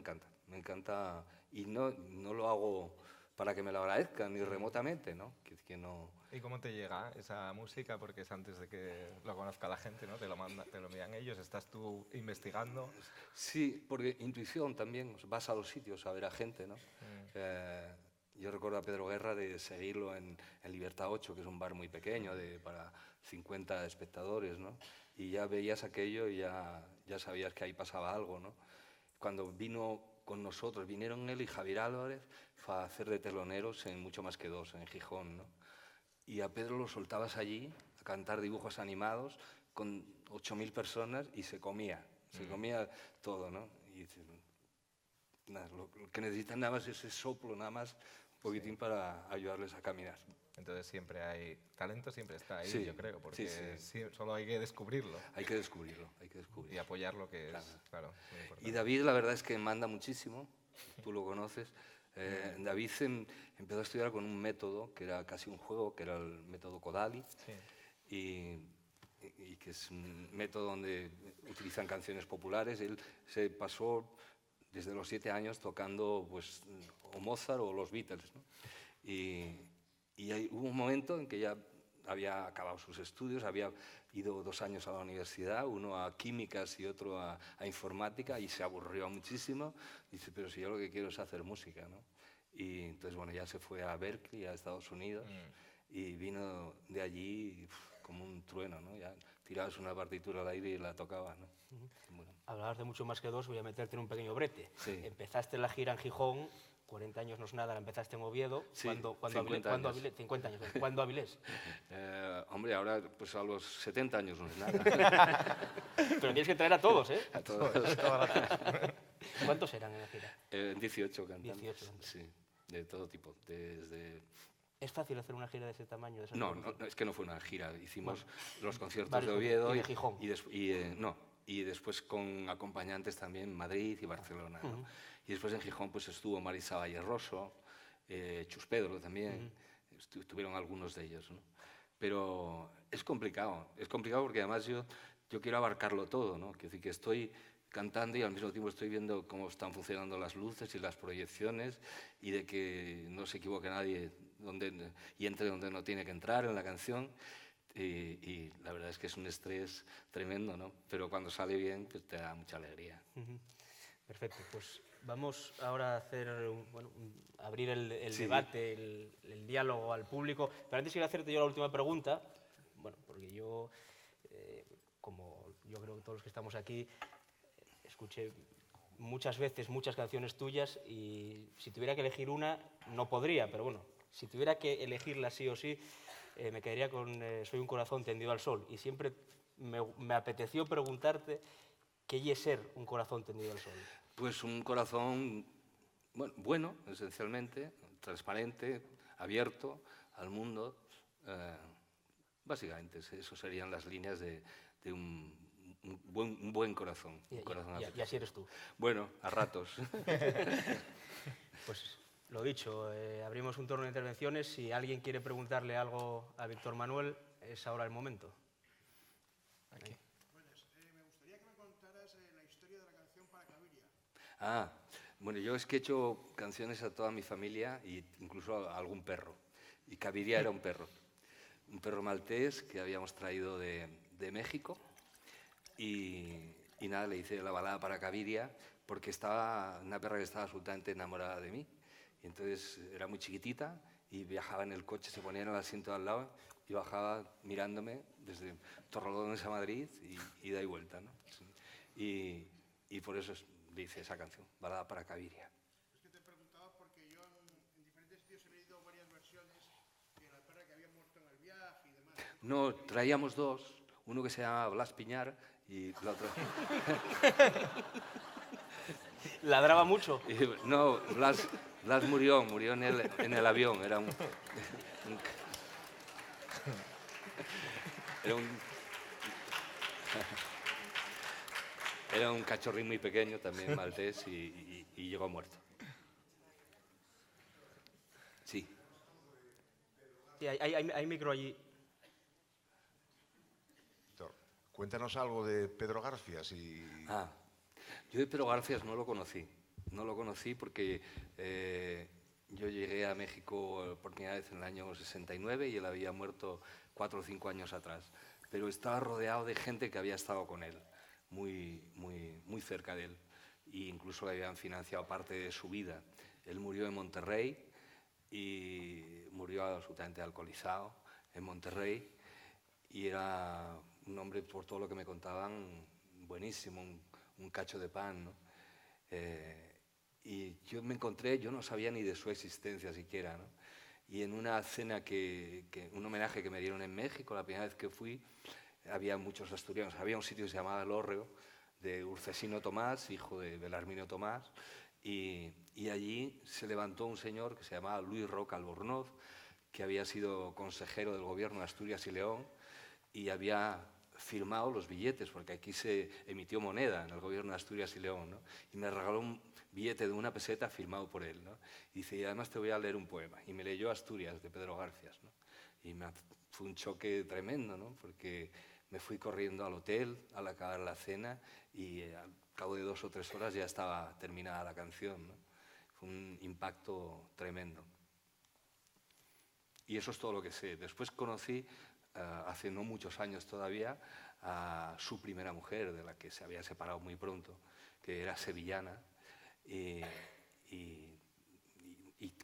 encanta, y no lo hago para que me lo agradezcan, ni remotamente, ¿no? Que no. ¿Y cómo te llega esa música? Porque es antes de que lo conozca la gente, ¿no? Te lo envían ellos, estás tú investigando. Sí, porque intuición también, vas a los sitios a ver a gente, ¿no? Yo recuerdo a Pedro Guerra de seguirlo en Libertad 8, que es un bar muy pequeño, para 50 espectadores, ¿no? Y ya veías aquello y ya sabías que ahí pasaba algo, ¿no? Cuando vino con nosotros, vinieron él y Javier Álvarez a hacer de teloneros en Mucho Más que Dos, en Gijón, ¿no? Y a Pedro lo soltabas allí a cantar dibujos animados con 8.000 personas y se comía todo, ¿no? Y nada, lo que necesitan nada más es ese soplo, nada más un poquitín para ayudarles a caminar. Entonces siempre hay talento, siempre está ahí, Sí, yo creo, porque sí. Solo hay que descubrirlo. Hay que descubrirlo. Y apoyarlo, que es, claro, muy importante. Y David, la verdad es que manda muchísimo, tú lo conoces. David empezó a estudiar con un método que era casi un juego, que era el método Kodali, y que es un método donde utilizan canciones populares. Él se pasó desde los 7 años tocando pues, o Mozart o los Beatles, ¿no? Y hubo un momento en que ya había acabado sus estudios, había ido 2 años a la universidad, uno a químicas y otro a informática, y se aburrió muchísimo. Dice, pero si yo lo que quiero es hacer música, ¿no? Y entonces, bueno, ya se fue a Berkeley, a Estados Unidos, y vino de allí como un trueno, ¿no? Ya tirabas una partitura al aire y la tocabas, ¿no? Bueno. Hablabas de Mucho Más que Dos, voy a meterte en un pequeño brete. Sí. Empezaste la gira en Gijón, 40 años no es nada, la empezaste en Oviedo. Sí, 50 años. 50 años. ¿Cuándo Avilés? Hombre, ahora pues a los 70 años no es nada. Pero tienes que traer a todos, ¿eh? A todos. ¿Cuántos eran en la gira? 18 cantantes. 18 cantantes. Sí, de todo tipo. Desde... ¿Es fácil hacer una gira de ese tamaño? De esa No, es que no fue una gira. Hicimos los conciertos varios de Oviedo y de Gijón. no, y después con acompañantes también en Madrid y Barcelona, ¿no? Y después en Gijón pues estuvo Marisa Valle-Roso, Chus Pedro también, estuvieron algunos de ellos, ¿no? Pero es complicado porque además yo quiero abarcarlo todo, ¿no? Quiero decir que estoy cantando y al mismo tiempo estoy viendo cómo están funcionando las luces y las proyecciones y de que no se equivoque nadie y entre donde no tiene que entrar en la canción. Y la verdad es que es un estrés tremendo, ¿no? Pero cuando sale bien, pues te da mucha alegría. Perfecto, pues vamos ahora a hacer, abrir el debate, el diálogo al público. Pero antes quiero hacerte yo la última pregunta, bueno, porque yo, como yo creo que todos los que estamos aquí, escuché muchas veces muchas canciones tuyas y si tuviera que elegir una, no podría, pero bueno, si tuviera que elegirla sí o sí, me quedaría con Soy un corazón tendido al sol. Y siempre me apeteció preguntarte qué es ser un corazón tendido al sol. Pues un corazón bueno, esencialmente, transparente, abierto al mundo. Básicamente, eso serían las líneas de un buen corazón. Y así eres tú. Bueno, a ratos. Pues lo dicho, abrimos un turno de intervenciones. Si alguien quiere preguntarle algo a Víctor Manuel, es ahora el momento. Aquí. Buenas. Me gustaría que me contaras la historia de la canción Para Caviria. Bueno, yo es que he hecho canciones a toda mi familia e incluso a algún perro. Y Caviria era un perro maltés que habíamos traído de México. Y nada, le hice la balada para Caviria porque estaba una perra que estaba absolutamente enamorada de mí. Y entonces era muy chiquitita y viajaba en el coche, se ponía en el asiento de al lado y bajaba mirándome desde Torrelodones a Madrid y ida y vuelta, ¿no? Sí. Y por eso le hice esa canción, balada para Caviria. Es que te preguntaba porque yo en diferentes sitios he leído varias versiones de la perra que había muerto en el viaje y demás. No, traíamos dos, uno que se llama Blas Piñar y la otra... ¿Ladraba mucho? No, Blas murió en el avión, era un cachorrín muy pequeño, también maltés, y llegó muerto. Sí. Sí, hay micro allí. Víctor, cuéntanos algo de Pedro Garfias y... Yo de Pedro Garfias no lo conocí porque yo llegué a México por primera vez en el año 69 y él había muerto 4 o 5 años atrás. Pero estaba rodeado de gente que había estado con él, muy cerca de él, e incluso le habían financiado parte de su vida. Él murió en Monterrey y murió absolutamente alcoholizado en Monterrey y era un hombre, por todo lo que me contaban, buenísimo, un cacho de pan, ¿no? Y yo me encontré, yo no sabía ni de su existencia siquiera, ¿no? Y en una cena, un homenaje que me dieron en México, la primera vez que fui, había muchos asturianos. Había un sitio que se llamaba El Hórreo, de Urcesino Tomás, hijo de Belarmino Tomás, y allí se levantó un señor que se llamaba Luis Roca Albornoz, que había sido consejero del gobierno de Asturias y León, y había firmado los billetes, porque aquí se emitió moneda en el gobierno de Asturias y León, ¿no? Y me regaló un billete de 1 peseta firmado por él, ¿no? Y dice, y además te voy a leer un poema. Y me leyó Asturias, de Pedro Garfias, ¿no? Y fue un choque tremendo, ¿no? Porque me fui corriendo al hotel al acabar la cena y al cabo de 2 o 3 horas ya estaba terminada la canción, ¿no? Fue un impacto tremendo. Y eso es todo lo que sé. Después conocí, hace no muchos años todavía, a su primera mujer, de la que se había separado muy pronto, que era sevillana, y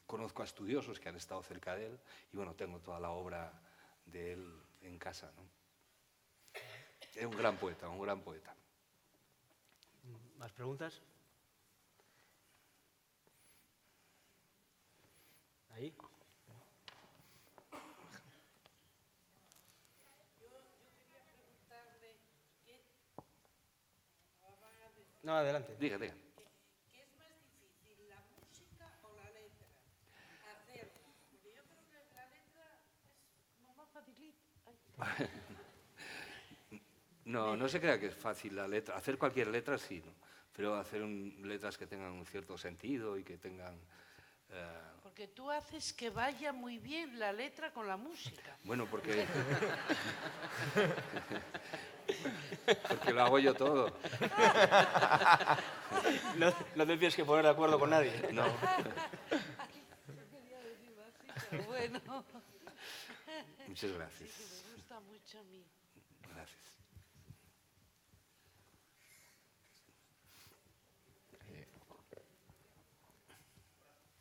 conozco a estudiosos que han estado cerca de él, y bueno, tengo toda la obra de él en casa, ¿no? Es un gran poeta, un gran poeta. ¿Más preguntas? Ahí. No, adelante. Diga. ¿Qué es más difícil, la música o la letra? Hacer. Porque yo creo que la letra es lo más facilito. No, no se crea que es fácil la letra. Hacer cualquier letra sí, ¿no? Pero hacer letras que tengan un cierto sentido y que tengan... Porque tú haces que vaya muy bien la letra con la música. Bueno, porque... porque lo hago yo todo. No te tienes que poner de acuerdo con nadie. No. Quería decirlo así, pero bueno. Muchas gracias. Sí, que me gusta mucho a mí. Gracias.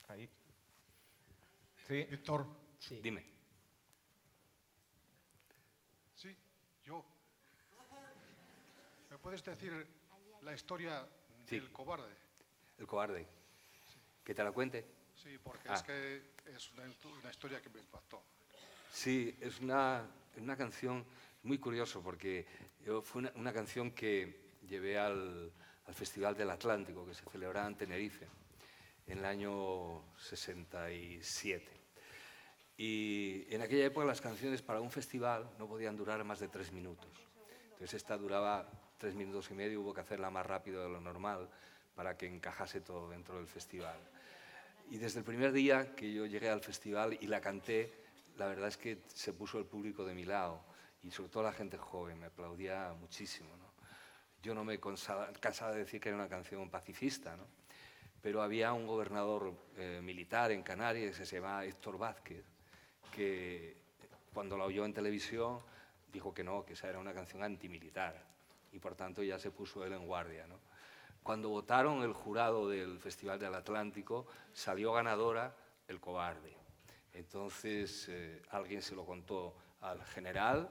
Ahí. Sí. Víctor. Sí. Dime. Sí, yo. ¿Me puedes decir la historia Sí. del cobarde? El cobarde. ¿Que te la cuente? Sí, porque Ah. es que es una historia que me impactó. Sí, es una canción muy curiosa porque fue una canción que llevé al Festival del Atlántico que se celebraba en Tenerife en el año 67. Y en aquella época las canciones para un festival no podían durar más de 3 minutos. Entonces esta duraba 3 minutos y medio, hubo que hacerla más rápido de lo normal para que encajase todo dentro del festival. Y desde el primer día que yo llegué al festival y la canté, la verdad es que se puso el público de mi lado y sobre todo la gente joven, me aplaudía muchísimo, ¿no? Yo no me cansaba de decir que era una canción pacifista, ¿no? Pero había un gobernador militar en Canarias que se llamaba Héctor Vázquez, que cuando la oyó en televisión dijo que no, que esa era una canción antimilitar y por tanto ya se puso él en guardia, ¿no? Cuando votaron el jurado del Festival del Atlántico, salió ganadora El Cobarde. Entonces alguien se lo contó al general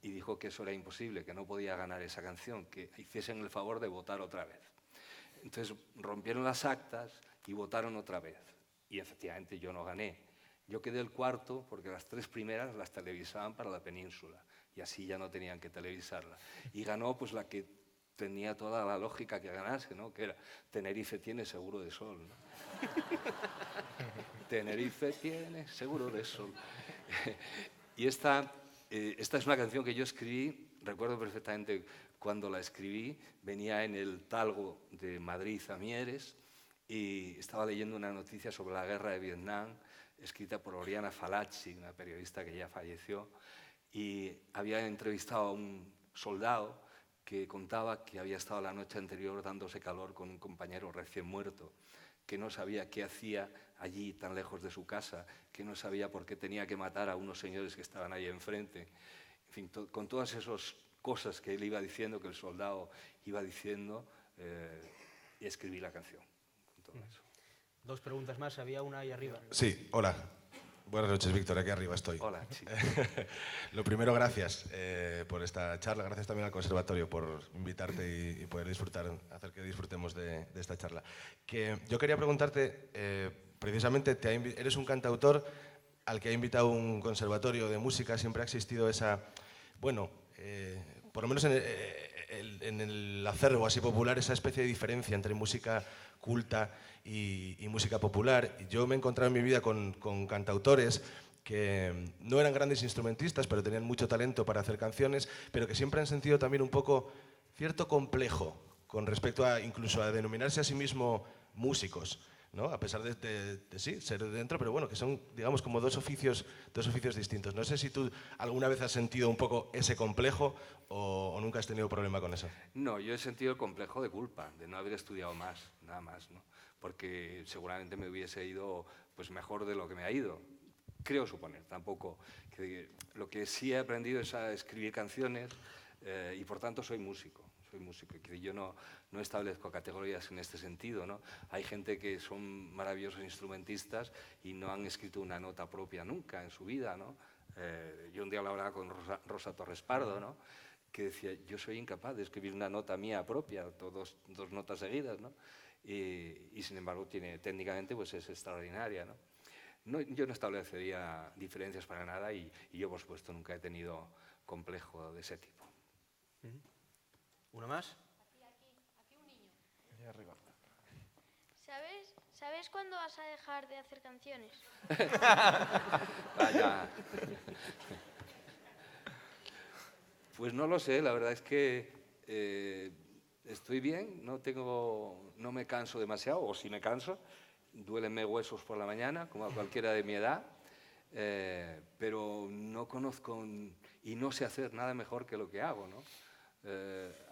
y dijo que eso era imposible, que no podía ganar esa canción, que hiciesen el favor de votar otra vez. Entonces rompieron las actas y votaron otra vez. Y efectivamente yo no gané. Yo quedé el cuarto porque las 3 primeras las televisaban para la península y así ya no tenían que televisarla. Y ganó pues la que tenía toda la lógica que ganase, ¿no? Que era Tenerife tiene seguro de sol, ¿no? Tenerife tiene seguro de sol. Y esta es una canción que yo escribí, recuerdo perfectamente cuando la escribí, venía en el Talgo de Madrid a Mieres y estaba leyendo una noticia sobre la guerra de Vietnam, escrita por Oriana Fallaci, una periodista que ya falleció, y había entrevistado a un soldado que contaba que había estado la noche anterior dándose calor con un compañero recién muerto, que no sabía qué hacía allí tan lejos de su casa, que no sabía por qué tenía que matar a unos señores que estaban ahí enfrente. En fin, con todas esas cosas que él iba diciendo, que el soldado iba diciendo, y escribí la canción. Con todo eso. 2 preguntas más, había una ahí arriba. Sí, hola. Buenas noches, Víctor, aquí arriba estoy. Hola, chico. Lo primero, gracias por esta charla, gracias también al Conservatorio por invitarte y poder disfrutar, hacer que disfrutemos de esta charla. Que yo quería preguntarte, precisamente, eres un cantautor al que ha invitado un conservatorio de música, siempre ha existido esa, bueno, por lo menos en el acervo así popular, esa especie de diferencia entre música culta y música popular. Y yo me he encontrado en mi vida con cantautores que no eran grandes instrumentistas, pero tenían mucho talento para hacer canciones, pero que siempre han sentido también un poco cierto complejo con respecto a incluso a denominarse a sí mismo músicos, ¿no? A pesar de sí, ser de dentro, pero bueno, que son, digamos, como dos oficios distintos. No sé si tú alguna vez has sentido un poco ese complejo o nunca has tenido problema con eso. No, yo he sentido el complejo de culpa, de no haber estudiado más, nada más, ¿no? Porque seguramente me hubiese ido pues, mejor de lo que me ha ido. Creo suponer, tampoco. Lo que sí he aprendido es a escribir canciones y por tanto soy músico. Que yo no establezco categorías en este sentido, ¿no? Hay gente que son maravillosos instrumentistas y no han escrito una nota propia nunca en su vida, ¿no? Yo un día lo hablaba con Rosa Torres Pardo, ¿no? Que decía, yo soy incapaz de escribir una nota mía propia, dos notas seguidas, ¿no? Y sin embargo técnicamente pues es extraordinaria, ¿no? Yo no establecería diferencias para nada y yo, por supuesto, nunca he tenido complejo de ese tipo. ¿Uno más? Aquí un niño. Allá arriba. ¿Sabes cuándo vas a dejar de hacer canciones? Vaya. Pues no lo sé, la verdad es que estoy bien, no me canso demasiado, o si me canso, duélenme huesos por la mañana, como a cualquiera de mi edad, pero no conozco y no sé hacer nada mejor que lo que hago, ¿no?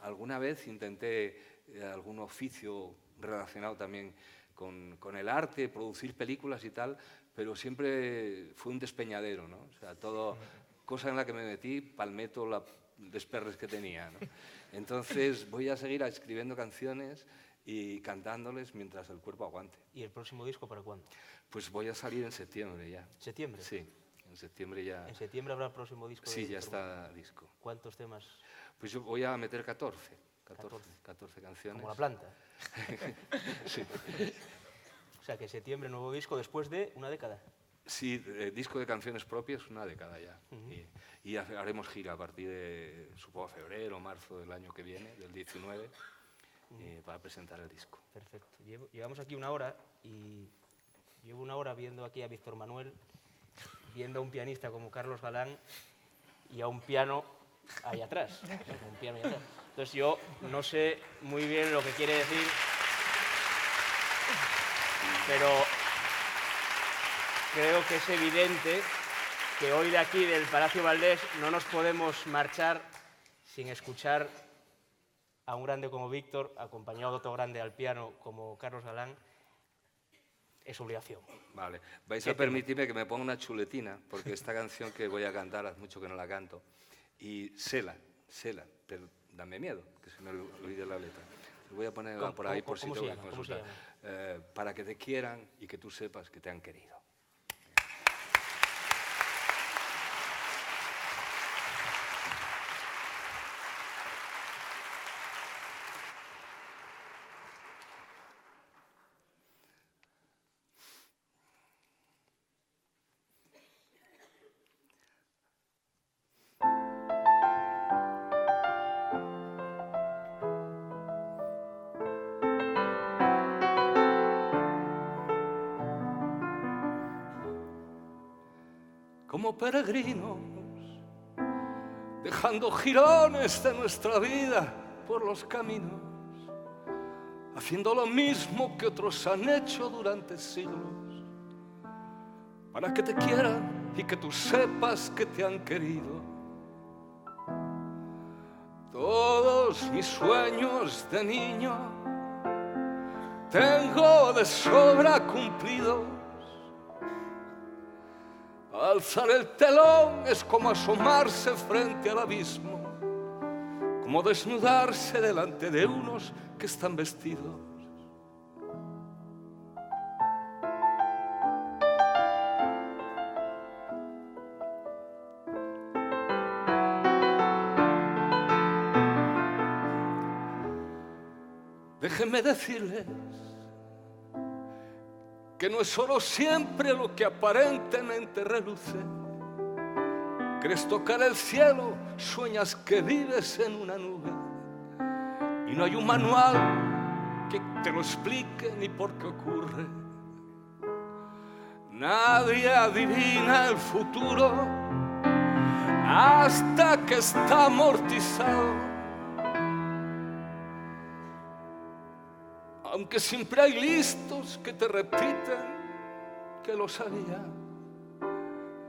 Alguna vez intenté algún oficio relacionado también con el arte, producir películas y tal, pero siempre fue un despeñadero, ¿no? O sea, cosa en la que me metí, palmeto los desperres que tenía, ¿no? Entonces voy a seguir escribiendo canciones y cantándoles mientras el cuerpo aguante. ¿Y el próximo disco para cuándo? Pues voy a salir en septiembre ya. ¿Septiembre? Sí, en septiembre ya. ¿En septiembre habrá el próximo disco? Sí, ya está disco. ¿Cuántos temas? Pues yo voy a meter 14 canciones. Como la planta. Sí. O sea, que septiembre nuevo disco después de una década. Sí, disco de canciones propias, una década ya. Y haremos gira a partir de, supongo, febrero o marzo del año que viene, del 19, para presentar el disco. Perfecto. Llevamos aquí una hora y llevo una hora viendo aquí a Víctor Manuel, viendo a un pianista como Carlos Galán y a un piano ahí atrás. Un piano ahí atrás. Entonces yo no sé muy bien lo que quiere decir, pero creo que es evidente que hoy de aquí, del Palacio Valdés, no nos podemos marchar sin escuchar a un grande como Víctor, acompañado de otro grande al piano como Carlos Galán. Es obligación. Vale. Vais a permitirme que me ponga una chuletina, porque esta canción que voy a cantar, hace mucho que no la canto, y séla, pero dame miedo, que se me olvide la letra. Voy a ponerla por ahí por si te voy a consultar. Para que te quieran y que tú sepas que te han querido. Como peregrinos, dejando jirones de nuestra vida por los caminos, haciendo lo mismo que otros han hecho durante siglos, para que te quieran y que tú sepas que te han querido. Todos mis sueños de niño tengo de sobra cumplidos. Alzar el telón es como asomarse frente al abismo, como desnudarse delante de unos que están vestidos. Déjenme decirles que no es solo siempre lo que aparentemente reluce. Crees tocar el cielo, sueñas que vives en una nube, y no hay un manual que te lo explique ni por qué ocurre. Nadie adivina el futuro hasta que está amortizado. Aunque siempre hay listos que te repiten que lo sabía,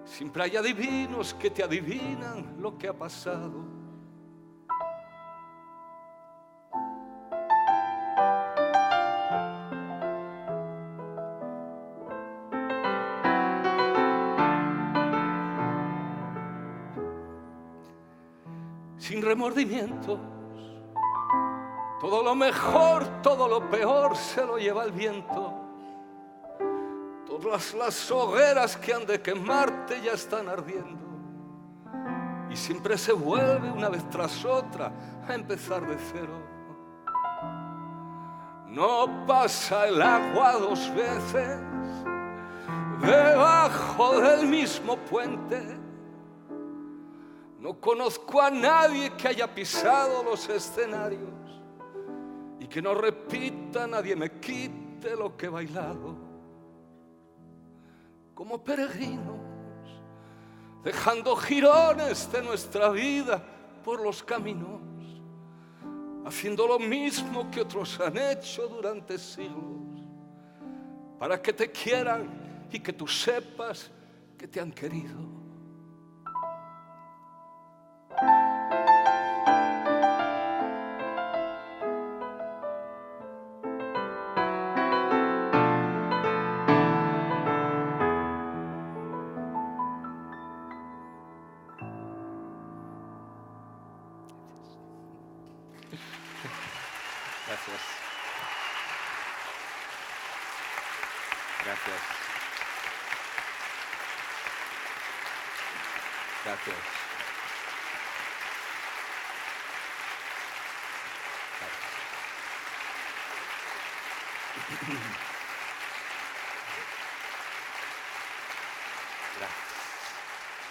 siempre hay adivinos que te adivinan lo que ha pasado. Sin remordimientos, todo lo mejor, todo lo peor se lo lleva el viento. Todas las hogueras que han de quemarte ya están ardiendo. Y siempre se vuelve una vez tras otra a empezar de cero. No pasa el agua dos veces debajo del mismo puente. No conozco a nadie que haya pisado los escenarios y que no repita, nadie me quite lo que he bailado. Como peregrinos, dejando jirones de nuestra vida por los caminos, haciendo lo mismo que otros han hecho durante siglos, para que te quieran y que tú sepas que te han querido. Gracias. Gracias. Gracias.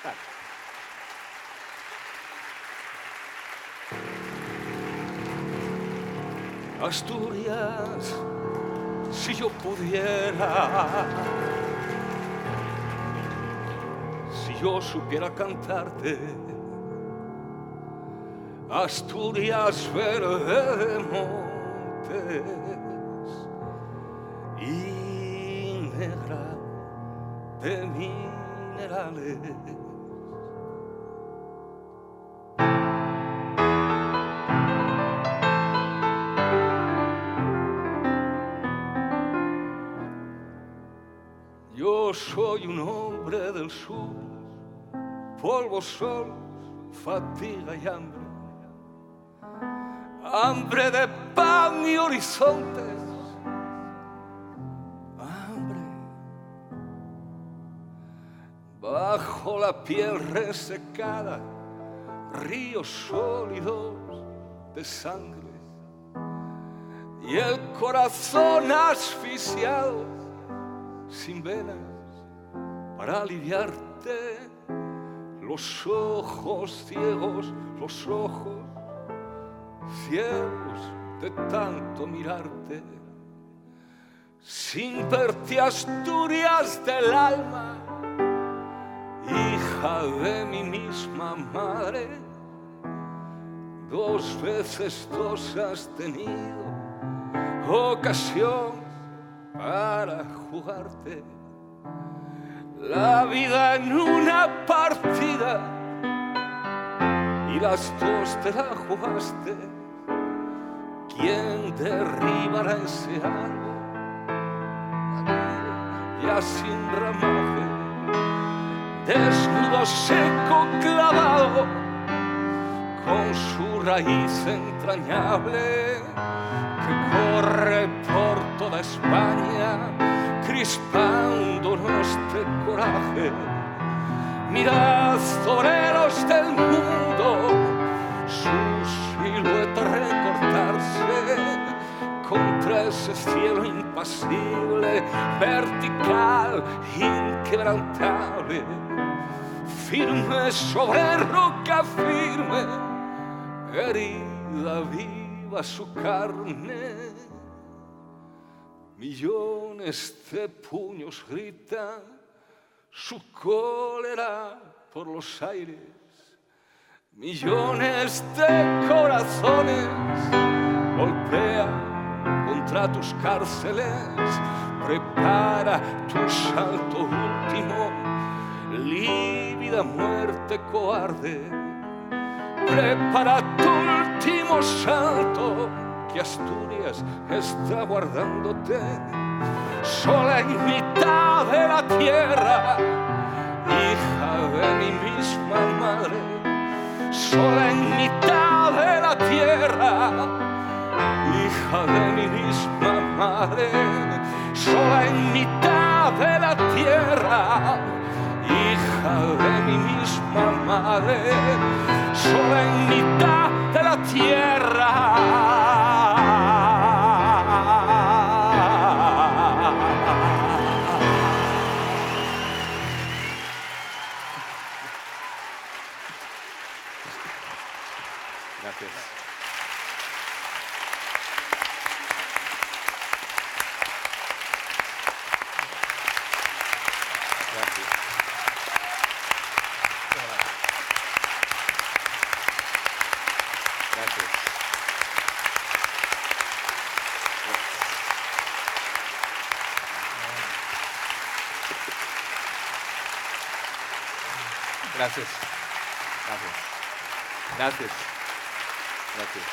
Gracias. Asturias, si yo pudiera, si yo supiera cantarte, Asturias verde de montes y negra de minerales. Yo soy un hombre del sur, polvo, sol, fatiga y hambre. Hambre de pan y horizontes. Hambre. Bajo la piel resecada, ríos sólidos de sangre. Y el corazón asfixiado, sin venas, para aliviarte, los ojos ciegos, los ojos ciegos de tanto mirarte, sin verte Asturias del alma, hija de mi misma madre, 2 veces 2 has tenido ocasión para jugarte la vida en una partida y las 2 te la jugaste. ¿Quién derribará ese árbol ya sin ramaje, desnudo, seco, clavado, con su raíz entrañable que corre por toda España, crispándonos de coraje? Mirad, toreros del mundo, su silueta recortarse contra ese cielo impasible, vertical, inquebrantable, firme sobre roca firme, herida viva su carne. Millones de puños gritan su cólera por los aires. Millones de corazones golpean contra tus cárceles. Prepara tu salto último, lívida muerte cobarde. Prepara tu último salto, que Asturias está guardándote, sola en mitad de la tierra, hija de mi misma madre, sola en mitad de la tierra, hija de mi misma madre, sola en mitad de la tierra, hija de mi misma madre, sola en mitad de la tierra. Gracias. Gracias. Gracias. Gracias. Gracias. Gracias. Gracias.